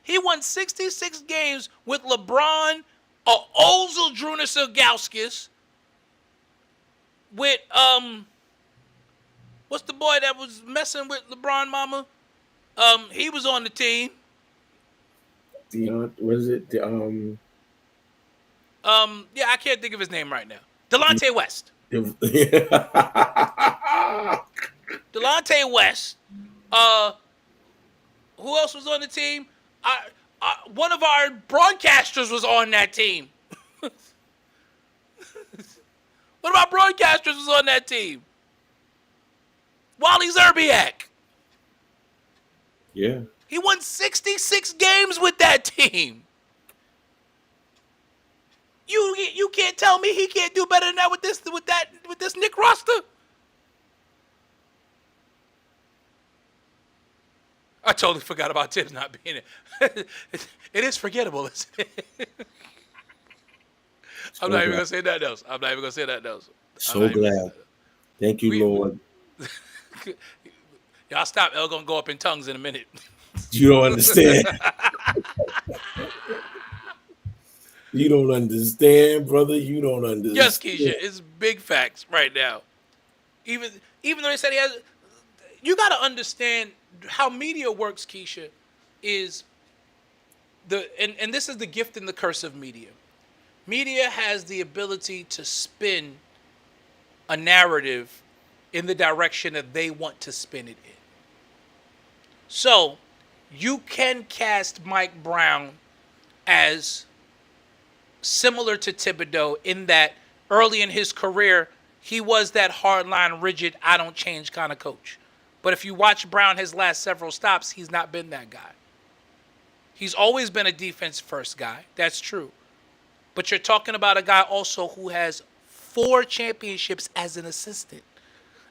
He won 66 games with LeBron, Ozil Ilgauskas, with what's the boy that was messing with LeBron mama? He was on the team. What is it? Yeah, I can't think of his name right now. Delonte West. Delonte West. Who else was on the team? One of our broadcasters was on that team. One of our broadcasters was on that team. Wally Zerbiak. Yeah. He won 66 games with that team. You can't tell me he can't do better than that with this Knick roster. I totally forgot about Tibbs not being it. It is forgettable, isn't it? I'm not even gonna say that else. So glad. Thank you, Lord. Y'all stop. El gonna go up in tongues in a minute. You don't understand. You don't understand, brother. You don't understand. Yes, Keisha, it's big facts right now. Even though they said he has, you got to understand how media works, Keisha, is and this is the gift and the curse of media. Media has the ability to spin a narrative in the direction that they want to spin it in. So you can cast Mike Brown as similar to Thibodeau in that early in his career, he was that hardline, rigid, I don't change kind of coach. But if you watch Brown his last several stops, he's not been that guy. He's always been a defense-first guy. That's true. But you're talking about a guy also who has 4 championships as an assistant.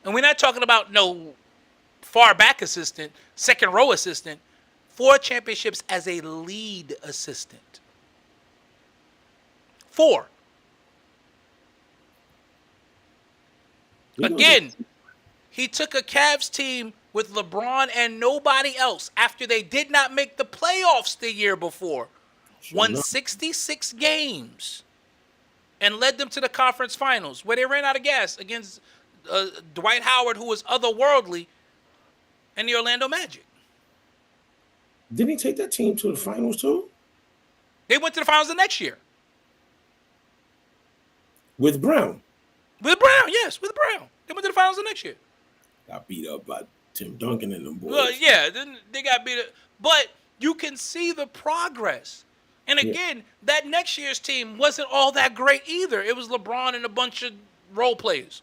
And we're not talking about no far back assistant, second row assistant. 4 championships as a lead assistant. 4. Again, he took a Cavs team with LeBron and nobody else after they did not make the playoffs the year before. Won 66 games and led them to the conference finals where they ran out of gas against Dwight Howard, who was otherworldly, and the Orlando Magic. Didn't he take that team to the finals too? They went to the finals the next year. With Brown? With Brown, yes, with Brown. They went to the finals the next year. Got beat up by Tim Duncan and them boys. Well, yeah, then they got beat up. But you can see the progress. And again, that next year's team wasn't all that great either. It was LeBron and a bunch of role players.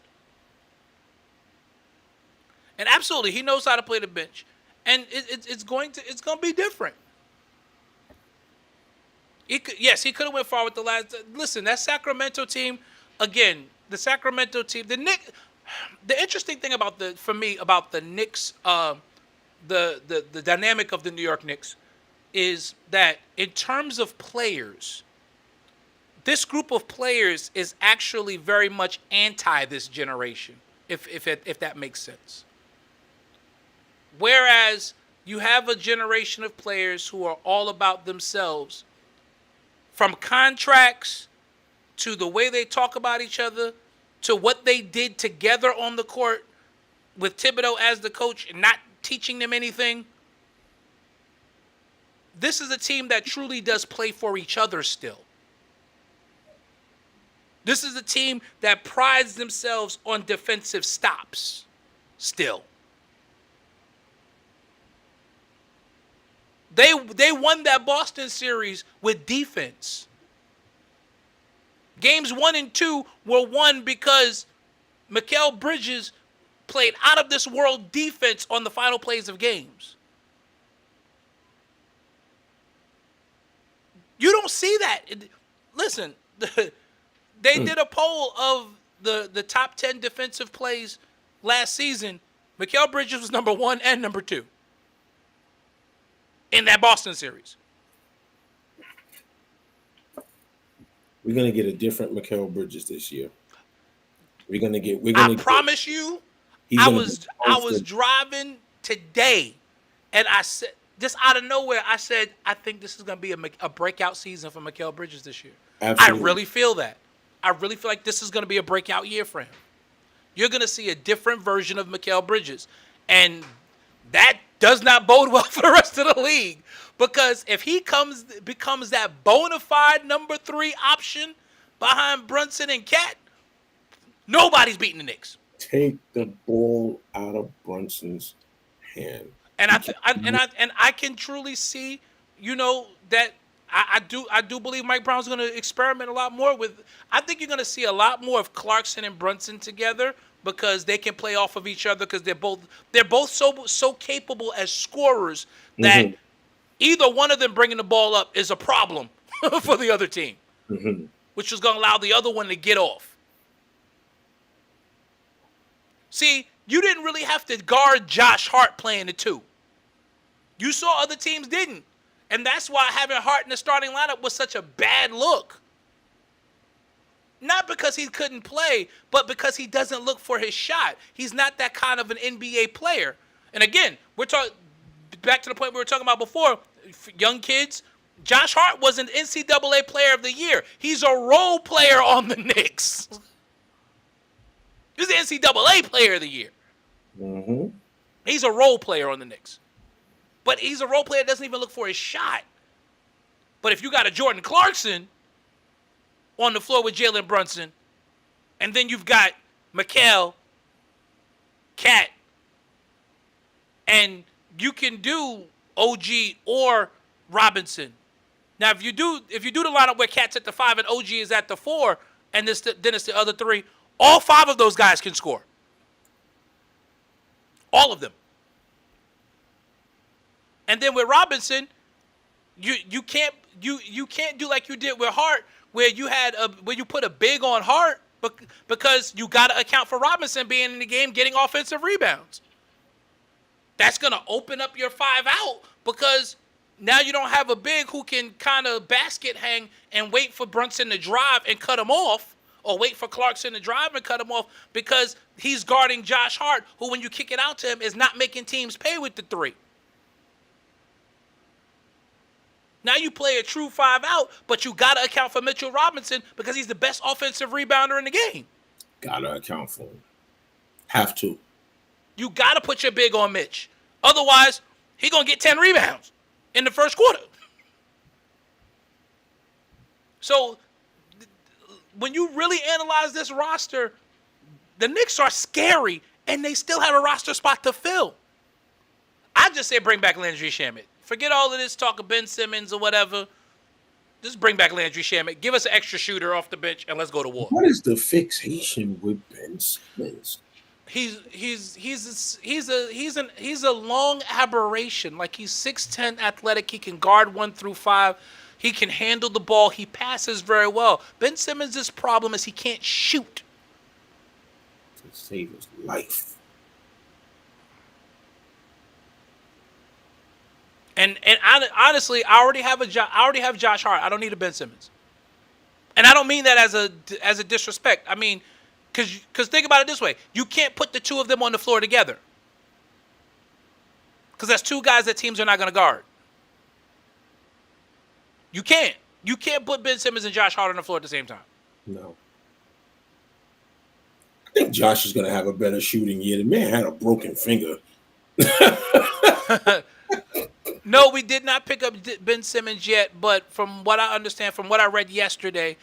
And absolutely, he knows how to play the bench. and it's going to be different. He could have went far with the last. Listen, that Sacramento team, again, the Sacramento team, the interesting thing about the Knicks, the dynamic of the New York Knicks, is that in terms of players, this group of players is actually very much anti this generation, if that makes sense. Whereas you have a generation of players who are all about themselves, from contracts to the way they talk about each other to what they did together on the court with Thibodeau as the coach and not teaching them anything. This is a team that truly does play for each other still. This is a team that prides themselves on defensive stops still. They won that Boston series with defense. Games 1 and 2 were won because Mikal Bridges played out of this world defense on the final plays of games. You don't see that. Listen, they did a poll of the top 10 defensive plays last season. Mikal Bridges was number 1 and number 2 in that Boston series. We're gonna get a different Mikal Bridges this year. I promise you. I was driving today, and I said, just out of nowhere, I said, I think this is gonna be a breakout season for Mikal Bridges this year. Absolutely. I really feel that. I really feel like this is gonna be a breakout year for him. You're gonna see a different version of Mikal Bridges, and that does not bode well for the rest of the league, because if he becomes that bona fide number 3 option behind Brunson and Cat, nobody's beating the Knicks. Take the ball out of Brunson's hand. And I can truly see, that I do believe Mike Brown's going to experiment a lot more with. I think you're going to see a lot more of Clarkson and Brunson together, because they can play off of each other, because they're both so capable as scorers that either one of them bringing the ball up is a problem for the other team, which is going to allow the other one to get off. See, you didn't really have to guard Josh Hart playing the 2. You saw other teams didn't. And that's why having Hart in the starting lineup was such a bad look. Not because he couldn't play, but because he doesn't look for his shot. He's not that kind of an NBA player. And again, we're talking back to the point we were talking about before, young kids. Josh Hart was an NCAA Player of the Year. He's a role player on the Knicks. He's the NCAA Player of the Year. He's a role player on the Knicks. But he's a role player that doesn't even look for his shot. But if you got a Jordan Clarkson on the floor with Jalen Brunson, and then you've got Mikal, Cat, and you can do OG or Robinson. Now, if you do the lineup where Cat's at the 5 and OG is at the 4, and then it's the other 3, all 5 of those guys can score. All of them. And then with Robinson, you can't do like you did with Hart, where you put a big on Hart, because you got to account for Robinson being in the game getting offensive rebounds. That's going to open up your 5 out, because now you don't have a big who can kind of basket hang and wait for Brunson to drive and cut him off, or wait for Clarkson to drive and cut him off, because he's guarding Josh Hart, who, when you kick it out to him, is not making teams pay with the 3. Now you play a true 5 out, but you got to account for Mitchell Robinson, because he's the best offensive rebounder in the game. Got to account for him. Have to. You got to put your big on Mitch. Otherwise, he's going to get 10 rebounds in the first quarter. So when you really analyze this roster, the Knicks are scary, and they still have a roster spot to fill. I just say bring back Landry Shamet. Forget all of this talk of Ben Simmons or whatever. Just bring back Landry Shamet. Give us an extra shooter off the bench, and let's go to war. What is the fixation with Ben Simmons? He's a long aberration. Like he's 6'10", athletic. He can guard 1 through 5. He can handle the ball. He passes very well. Ben Simmons' problem is he can't shoot. To save his life. And honestly, I already have Josh Hart. I don't need a Ben Simmons. And I don't mean that as a disrespect. I mean, because think about it this way: you can't put the two of them on the floor together. Because that's two guys that teams are not going to guard. You can't. You can't put Ben Simmons and Josh Hart on the floor at the same time. No. I think Josh is going to have a better shooting year. The man had a broken finger. No, we did not pick up Ben Simmons yet, but from what I understand, from what I read yesterday,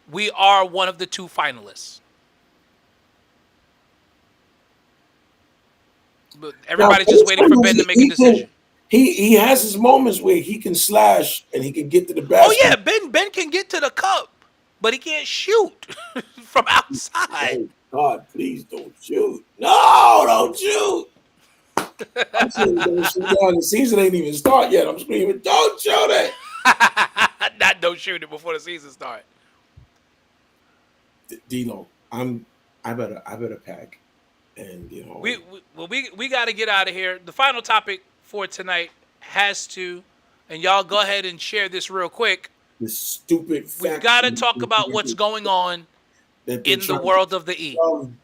we are one of the 2 finalists. But everybody's just waiting for Ben to make a decision. He has his moments where he can slash and he can get to the basket. Oh yeah, Ben can get to the cup, but he can't shoot from outside. Oh, God, please don't shoot. No, don't shoot. I'm saying don't shoot down. The season ain't even start yet. I'm screaming, don't shoot it. Don't shoot it before the season starts. D-Lo, I better pack. And we got to get out of here. The final topic for tonight has to, and y'all go ahead and share this real quick. This stupid. We've got to talk about what's going on in the world of the E.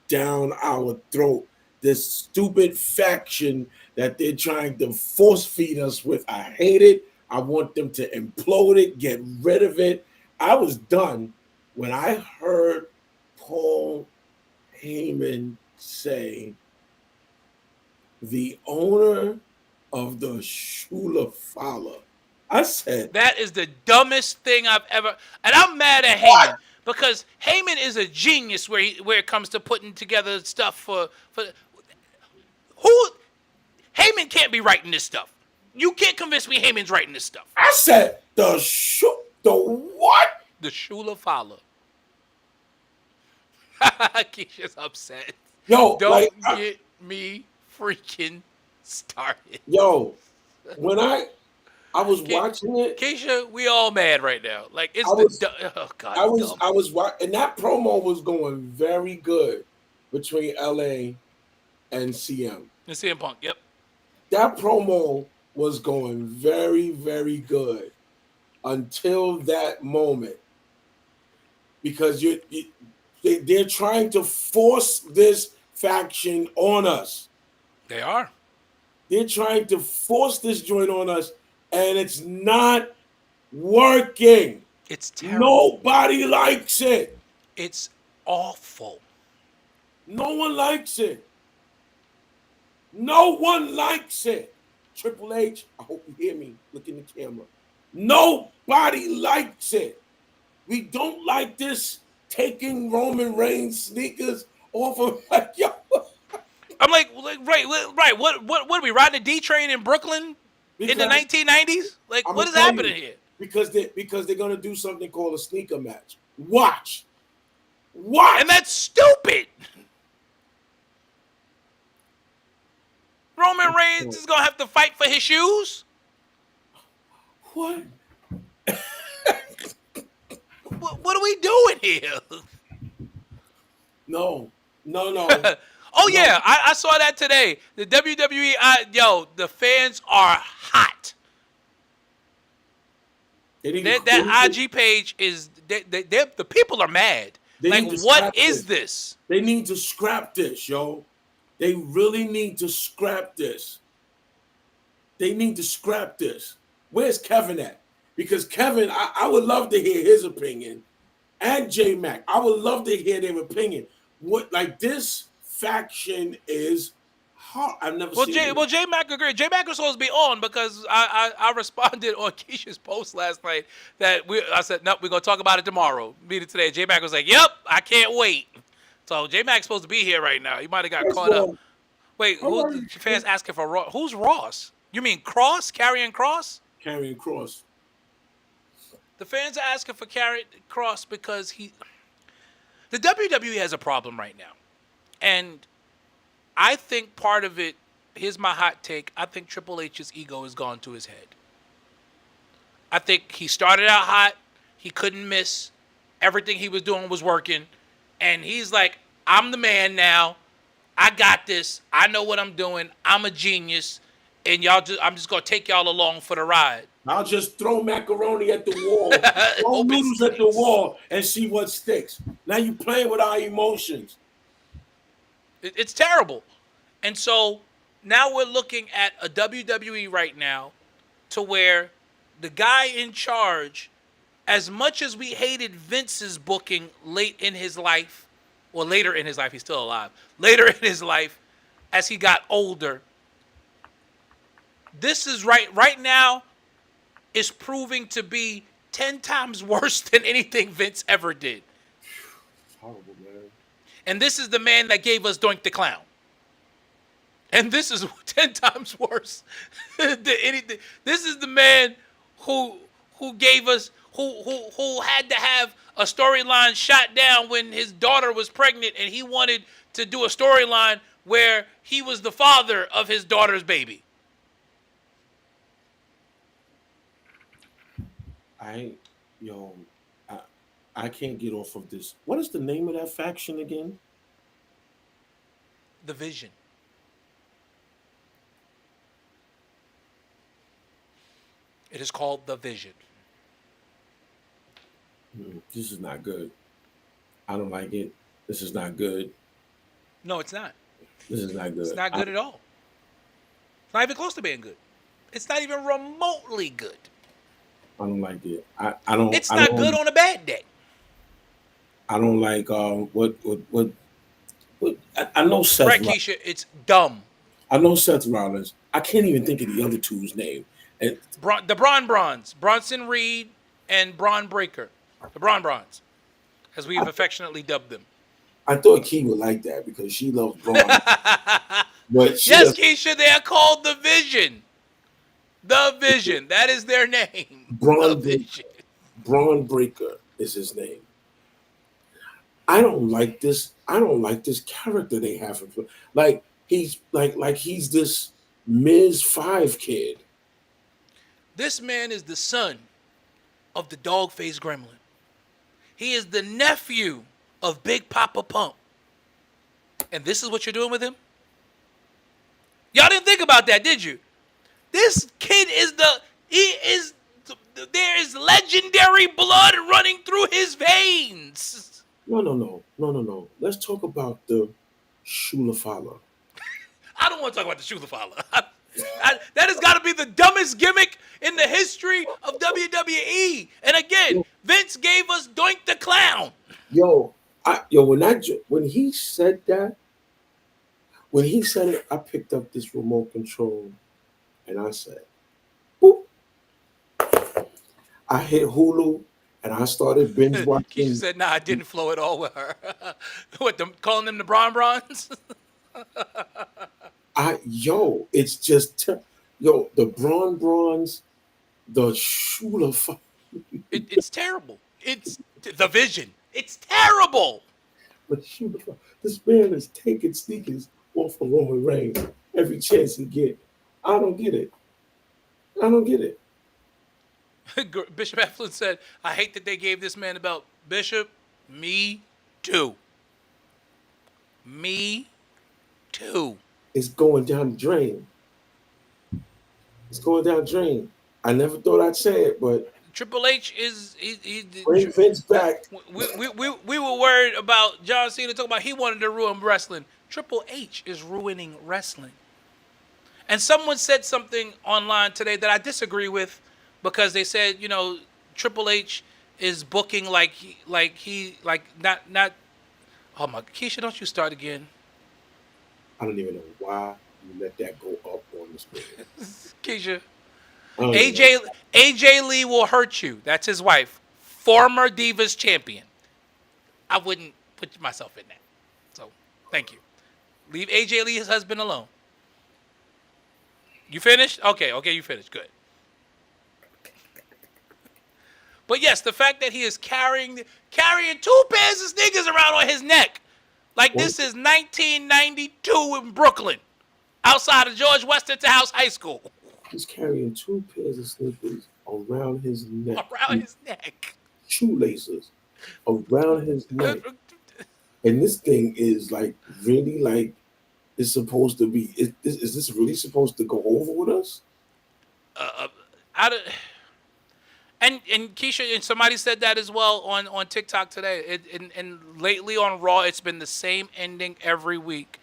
Down our throat. This stupid faction that they're trying to force feed us with. I hate it. I want them to implode it, get rid of it. I was done when I heard Paul Heyman say the owner of the Shula Fowler. I said that is the dumbest thing I've ever. And I'm mad at Heyman because Heyman is a genius where it comes to putting together stuff for who. Heyman can't be writing this stuff. You can't convince me Heyman's writing this stuff. I said the what? The Shula Fowler. Keisha's upset. Yo, don't get me freaking started. Yo, when I was watching it, Keisha, we all mad right now. Like it's oh God. I was watching, and that promo was going very good between LA and CM. And CM Punk, yep. That promo was going very, very good until that moment, because they're trying to force this faction on us. They are. They're trying to force this joint on us, and it's not working. It's terrible. Nobody likes it. It's awful. No one likes it. No one likes it. Triple H, I hope you hear me. Look in the camera. Nobody likes it. We don't like this taking Roman Reigns sneakers off of yo. I'm like right. What are we riding a D train in Brooklyn in the 1990s? Like, what is happening here? Because they're gonna do something called a sneaker match. Watch. And that's stupid. Roman Reigns is gonna have to fight for his shoes. What? What are we doing here? No. Oh yeah, I saw that today. The WWE, the fans are hot. That IG page is the people are mad. Like, what is this? They need to scrap this, yo. They really need to scrap this. Where's Kevin at? Because Kevin, I would love to hear his opinion, and J Mac. I would love to hear their opinion. What, like, this faction is hard. I've never seen it. J Mac agreed. J Mac was supposed to be on because I responded on Keisha's post last night that I said, nope, we're gonna talk about it tomorrow. Meet it today. J Mac was like, yep, I can't wait. So J Mac's supposed to be here right now. He might have got caught up. Wait, fans asking for Ross? Who's Ross? You mean Cross? Karrion Kross? Karrion Kross. The fans are asking for Karrion Kross because the WWE has a problem right now. And I think part of it, here's my hot take, I think Triple H's ego has gone to his head. I think he started out hot. He couldn't miss. Everything he was doing was working. And he's like, I'm the man now. I got this. I know what I'm doing. I'm a genius. And I'm just going to take y'all along for the ride. I'll just throw macaroni at the wall, throw noodles at the wall, and see what sticks. Now you playing with our emotions. It's terrible. And so now we're looking at a WWE right now to where the guy in charge, as much as we hated Vince's booking late in his life, or later in his life, he's still alive, later in his life, as he got older, this is right now is proving to be 10 times worse than anything Vince ever did. It's horrible, man. And this is the man that gave us Doink the Clown. And this is 10 times worse than anything. This is the man who gave us, who had to have a storyline shot down when his daughter was pregnant, and he wanted to do a storyline where he was the father of his daughter's baby. I can't get off of this. What is the name of that faction again? The Vision. It is called The Vision. This is not good. I don't like it. This is not good. No, it's not. This is not good. It's not good at all. It's not even close to being good. It's not even remotely good. I don't like it. I don't. It's not good on a bad day. I don't like what I know Seth. Right, Keisha, it's dumb. I know Seth Rollins. I can't even think of the other two's name. And The Bronze, Bronson Reed and Braun Breaker. The Bronze, as we've affectionately dubbed them. I thought Key would like that because she loves Braun. But yes, Keisha, they are called The Vision. The Vision. That is their name. Braun Breaker is his name. I don't like this. I don't like this character they have him. Like he's he's this Miz 5 kid. This man is the son of the dog-faced gremlin. He is the nephew of Big Papa Pump. And this is what you're doing with him? Y'all didn't think about that, did you? This kid there is legendary blood running through his veins. No. Let's talk about the Shulafala. I don't want to talk about the Shulafala. That has got to be the dumbest gimmick in the history of WWE. And again, Vince gave us Doink the Clown. When he said that, when he said it, I picked up this remote control and I said, boop. I hit Hulu and I started binge watching. Keisha said, nah, I didn't flow at all with her. What, calling them the Bronze? It's just, the Bronze, the Shula. It's terrible. It's The Vision. It's terrible. But this man is taking sneakers off of Roman Reigns every chance he get. I don't get it. Bishop Eflin said, I hate that they gave this man the belt. Bishop, me too. Me too. It's going down the drain. I never thought I'd say it, but Triple H is bring Vince back. We were worried about John Cena talking about he wanted to ruin wrestling. Triple H is ruining wrestling. And someone said something online today that I disagree with because they said, Triple H is booking like not. Oh my, Keisha, don't you start again? I don't even know why you let that go up on the screen. Keisha. AJ Lee will hurt you. That's his wife. Former Divas champion. I wouldn't put myself in that. So, thank you. Leave AJ Lee, his husband, alone. You finished? Okay, you finished. Good. But yes, the fact that he is carrying 2 pairs of sneakers around on his neck. Like this is 1992 in Brooklyn, outside of George Westinghouse High School. He's carrying 2 pairs of sneakers around his neck. Around his neck. Shoelaces around his neck. And this thing is like really like it's supposed to be. Is this really supposed to go over with us? And Keisha, and somebody said that as well on TikTok today. And lately on Raw, it's been the same ending every week.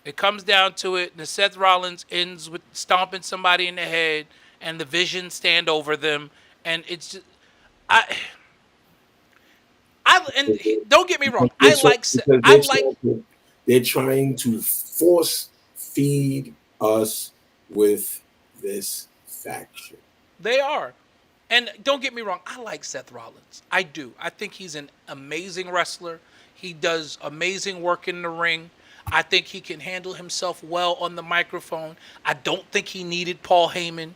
It comes down to it, and Seth Rollins ends with stomping somebody in the head, and the Vision stand over them, and it's just, don't get me wrong, they're trying to force feed us with this faction. They are. And don't get me wrong, I like Seth Rollins. I do. I think he's an amazing wrestler. He does amazing work in the ring. I think he can handle himself well on the microphone. I don't think he needed Paul Heyman.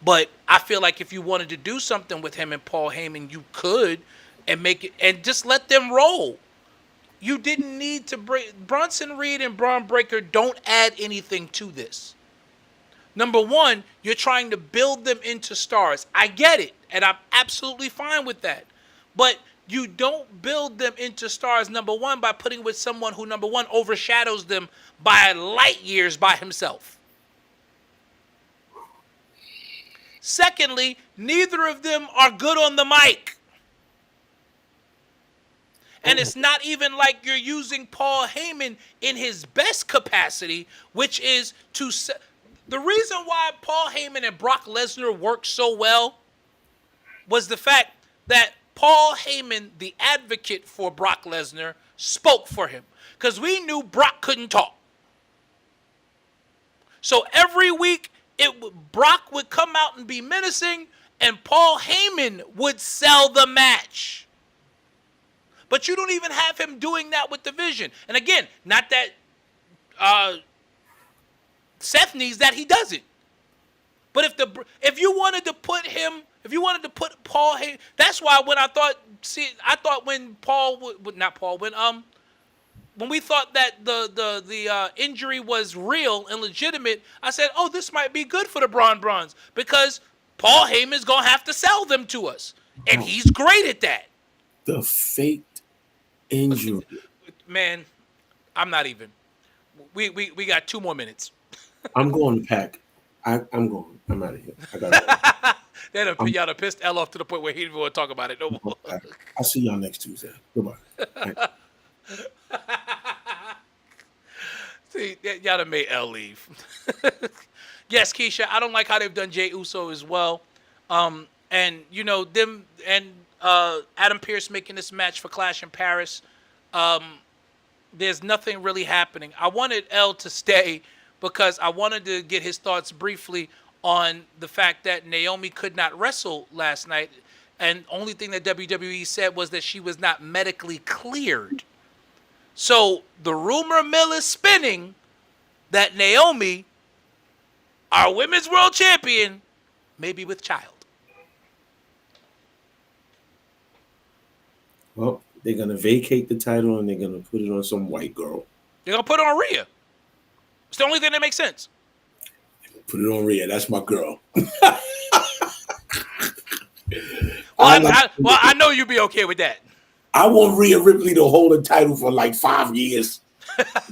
But I feel like if you wanted to do something with him and Paul Heyman, you could and make it and just let them roll. You didn't need to break. Bronson Reed and Braun Breaker don't add anything to this. Number one, you're trying to build them into stars. I get it, and I'm absolutely fine with that. But you don't build them into stars, number one, by putting with someone who, number one, overshadows them by light years by himself. Secondly, neither of them are good on the mic. And it's not even like you're using Paul Heyman in his best capacity, which is to... The reason why Paul Heyman and Brock Lesnar worked so well was the fact that Paul Heyman, the advocate for Brock Lesnar, spoke for him. Because we knew Brock couldn't talk. So every week, Brock would come out and be menacing, and Paul Heyman would sell the match. But you don't even have him doing that with the Vision. And again, not that Seth needs that, he doesn't. But if you wanted to put Paul Heyman, that's why when when we thought that the injury was real and legitimate, I said, oh, this might be good for the Braun Bronze because Paul Heyman's gonna have to sell them to us, and he's great at that. The faked injury, man. I'm not even. We got 2 more minutes. I'm going to pack. I'm going. I'm out of here. I got it. Y'all done pissed L off to the point where he didn't want to talk about it no more. I'll see y'all next Tuesday. Goodbye. See, y'all done made L leave. Yes, Keisha, I don't like how they've done Jey Uso as well. And, you know, them and Adam Pearce making this match for Clash in Paris. There's nothing really happening. I wanted L to stay because I wanted to get his thoughts briefly on the fact that Naomi could not wrestle last night. And only thing that WWE said was that she was not medically cleared. So the rumor mill is spinning that Naomi, our women's world champion, may be with child. Well, they're going to vacate the title and they're going to put it on some white girl. They're going to put it on Rhea. It's the only thing that makes sense. Put it on Rhea. That's my girl. I know you'd be okay with that. I want Rhea Ripley to hold the title for like 5 years.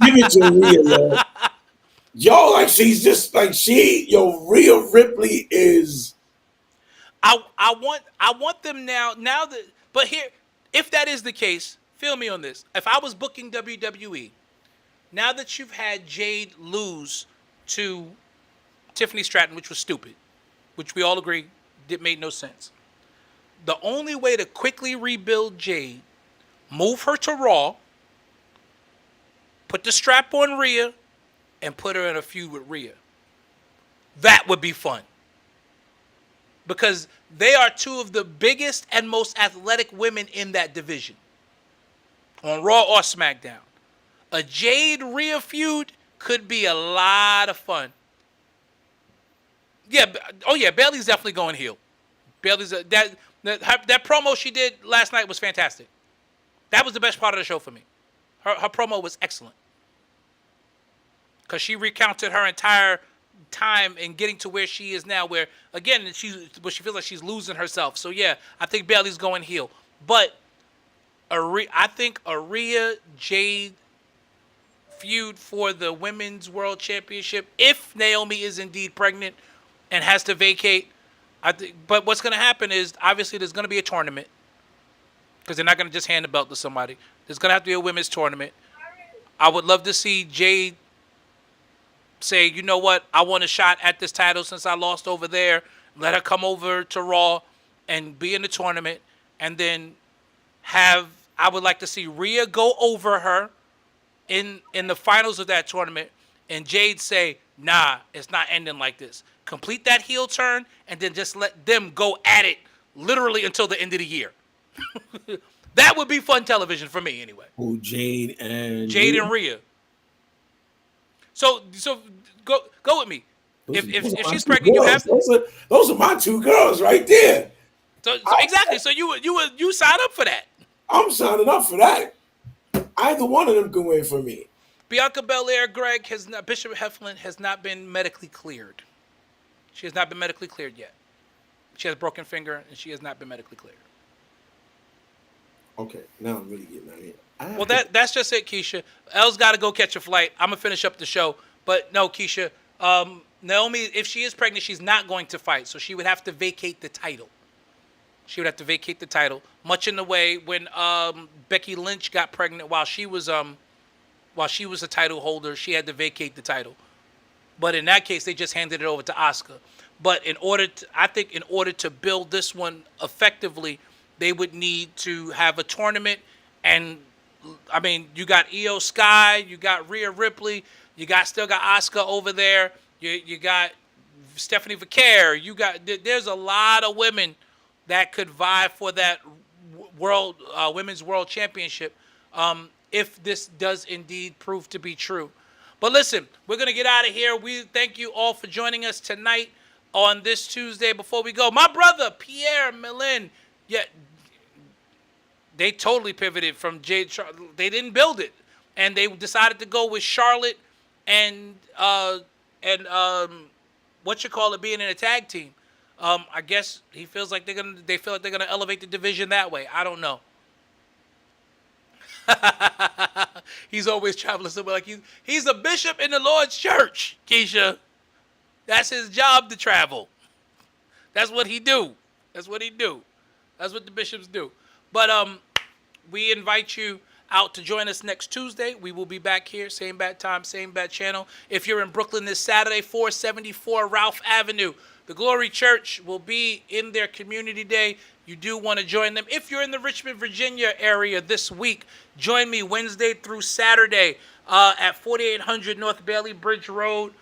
Give it to Rhea, yo. Yo, like she's just like Rhea Ripley is. I want them now that, but here, if that is the case, feel me on this. If I was booking WWE, now that you've had Jade lose to Tiffany Stratton, which was stupid, which we all agree made no sense. The only way to quickly rebuild Jade, move her to Raw, put the strap on Rhea, and put her in a feud with Rhea. That would be fun. Because they are two of the biggest and most athletic women in that division. On Raw or SmackDown. A Jade Rhea feud could be a lot of fun. Yeah, Bayley's definitely going heel. Bayley's that promo she did last night was fantastic. That was the best part of the show for me. Her promo was excellent because she recounted her entire time in getting to where she is now, where again she feels like she's losing herself. So yeah, I think Bayley's going heel, but I think Rhea Jade feud for the Women's World Championship, if Naomi is indeed pregnant and has to vacate. But what's going to happen is obviously there's going to be a tournament because they're not going to just hand the belt to somebody. There's going to have to be a women's tournament. I would love to see Jade say, you know what, I want a shot at this title since I lost over there. Let her come over to Raw and be in the tournament. And then I would like to see Rhea go over her in the finals of that tournament and Jade say, nah, it's not ending like this. Complete that heel turn and then just let them go at it literally until the end of the year. That would be fun television for me anyway. Oh, Jade and Rhea. So go with me. If she's pregnant, you have those are my two girls right there. So exactly. So you sign up for that. I'm signing up for that. Either one of them can win for me. Bianca Belair, Greg, Bishop Heflin has not been medically cleared. She has not been medically cleared yet. She has a broken finger, and she has not been medically cleared. Okay, now I'm really getting out of here. Well, that's just it, Keisha. Elle's got to go catch a flight. I'm going to finish up the show. But no, Keisha, Naomi, if she is pregnant, she's not going to fight. So she would have to vacate the title. She would have to vacate the title. Much in the way when Becky Lynch got pregnant while she was a title holder, she had to vacate the title. But in that case, they just handed it over to Asuka. But I think in order to build this one effectively, they would need to have a tournament. And I mean, you got Io Sky, you got Rhea Ripley, still got Asuka over there, you got Stephanie Vaquer, there's a lot of women that could vie for that women's world championship if this does indeed prove to be true. But listen, we're going to get out of here. We thank you all for joining us tonight on this Tuesday. Before we go, my brother, Pierre Millen, they totally pivoted from Jade Charlotte. They didn't build it. And they decided to go with Charlotte and being in a tag team. I guess he feels like they feel like they're gonna elevate the division that way. I don't know. He's always traveling somewhere like he's a bishop in the Lord's church, Keisha. That's his job to travel. That's what he do. That's what the bishops do. But we invite you out to join us next Tuesday. We will be back here, same bad time, same bad channel. If you're in Brooklyn this Saturday, 474 Ralph Avenue. The Glory Church will be in their community day. You do want to join them. If you're in the Richmond, Virginia area this week, join me Wednesday through Saturday at 4800 North Bailey Bridge Road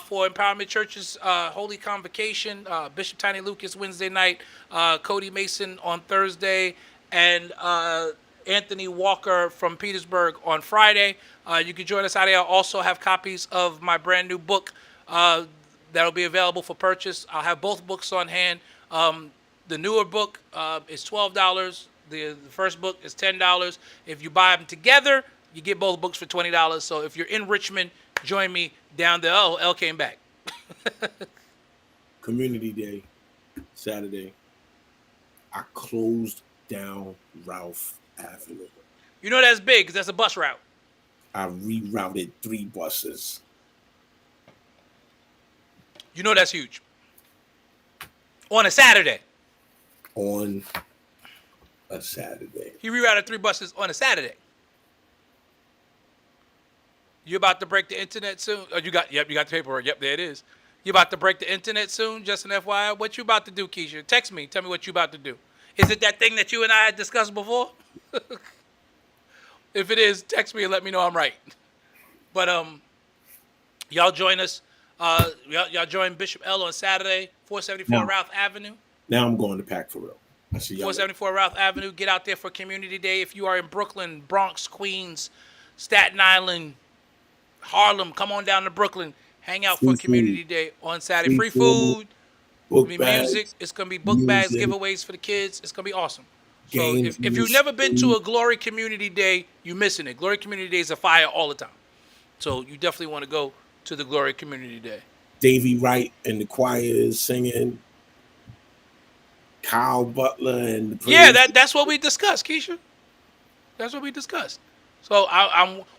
for Empowerment Church's Holy Convocation. Bishop Tiny Lucas Wednesday night, Cody Mason on Thursday, and Anthony Walker from Petersburg on Friday. You can join us out there. I also have copies of my brand new book that'll be available for purchase. I'll have both books on hand. The newer book is $12. The first book is $10. If you buy them together, you get both books for $20. So if you're in Richmond, join me down there. Oh, L came back. Community Day, Saturday. I closed down Ralph Avenue. You know that's big because that's a bus route. I rerouted 3 buses. You know that's huge. On a Saturday. On a Saturday. He rerouted 3 buses on a Saturday. You about to break the internet soon? Oh, you got the paperwork. Yep, there it is. You about to break the internet soon? Just an FYI. What you about to do, Keisha? Text me. Tell me what you about to do. Is it that thing that you and I had discussed before? If it is, text me and let me know I'm right. But y'all join us. Y'all join Bishop L on Saturday, 474 Ralph Avenue. Now I'm going to Pack for Real. I see y'all. 474 Ralph Avenue. Get out there for Community Day. If you are in Brooklyn, Bronx, Queens, Staten Island, Harlem, come on down to Brooklyn. Hang out for Community Day on Saturday. Free food. Book It's bags, music. It's going to be book bags, giveaways for the kids. It's going to be awesome. So games. if you've never been to a Glory Community Day, you're missing it. Glory Community Days are fire all the time. So you definitely want to go to the Glory Community Day. Davey Wright and the choir is singing. Kyle Butler and the Yeah, that's what we discussed, Keisha. That's what we discussed. So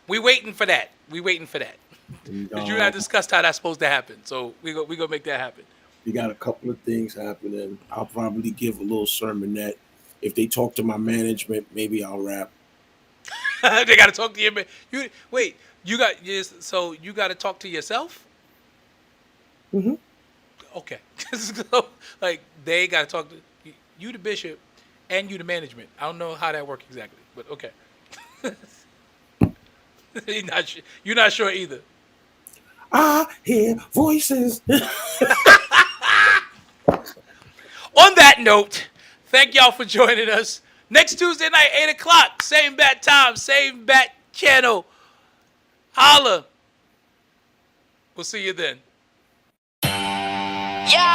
we waiting for that. We waiting for that. Because you and I discussed how that's supposed to happen. So we gonna make that happen. You got a couple of things happening. I'll probably give a little sermonette. If they talk to my management, maybe I'll rap. They got to talk to you. So you got to talk to yourself? Mm-hmm. Okay. So, like, they got to talk to you, the bishop, and you, the management. I don't know how that works exactly, but okay. You're not sure either. I hear voices. On that note, thank y'all for joining us. Next Tuesday night, 8 o'clock, same bat time, same bat channel. Holla. We'll see you then. Yo,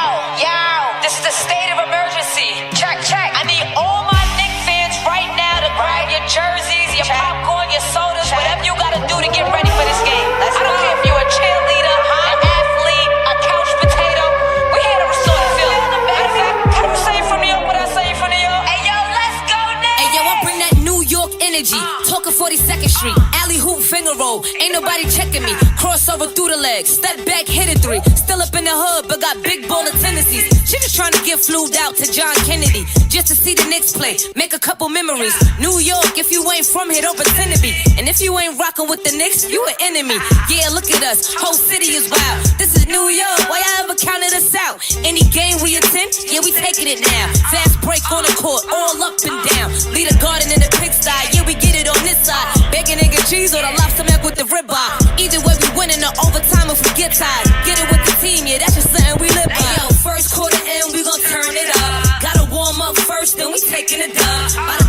this is the state of emergency. Check. I need all my Knicks fans right now to grab your jerseys, your popcorn, your sodas, whatever you gotta do to get ready for this game. I don't care if you're a cheerleader, an athlete, a couch potato. We're here to restore the field. Matter of fact, can you say it from New York what I say from New York? Hey yo, let's go now. Hey yo, I bring that New York energy. Talking 42nd Street, alley hoop finger roll. Ain't nobody checking me. Crossover through the legs, step back, hit a three. Still up in the hood, but got big baller tendencies. She just trying to get flued out to John Kennedy, just to see the Knicks play, make a couple memories. New York, if you ain't from here, don't pretend to be. And if you ain't rocking with the Knicks, you an enemy. Yeah, look at us, whole city is wild. This is New York, why y'all ever counted us out? Any game we attend, yeah, we taking it now. Fast break on the court, all up and down. Lead a garden in the pigsty, yeah, we get it on this side. Bacon, egg, and cheese, or the lobster mac with the ribeye. Either way, we winning the overtime if we get tired. Get it with the team, yeah, that's just something we live by. Hey, yo, first quarter in, we gon' turn it up. Gotta warm up first, then we taking it dub.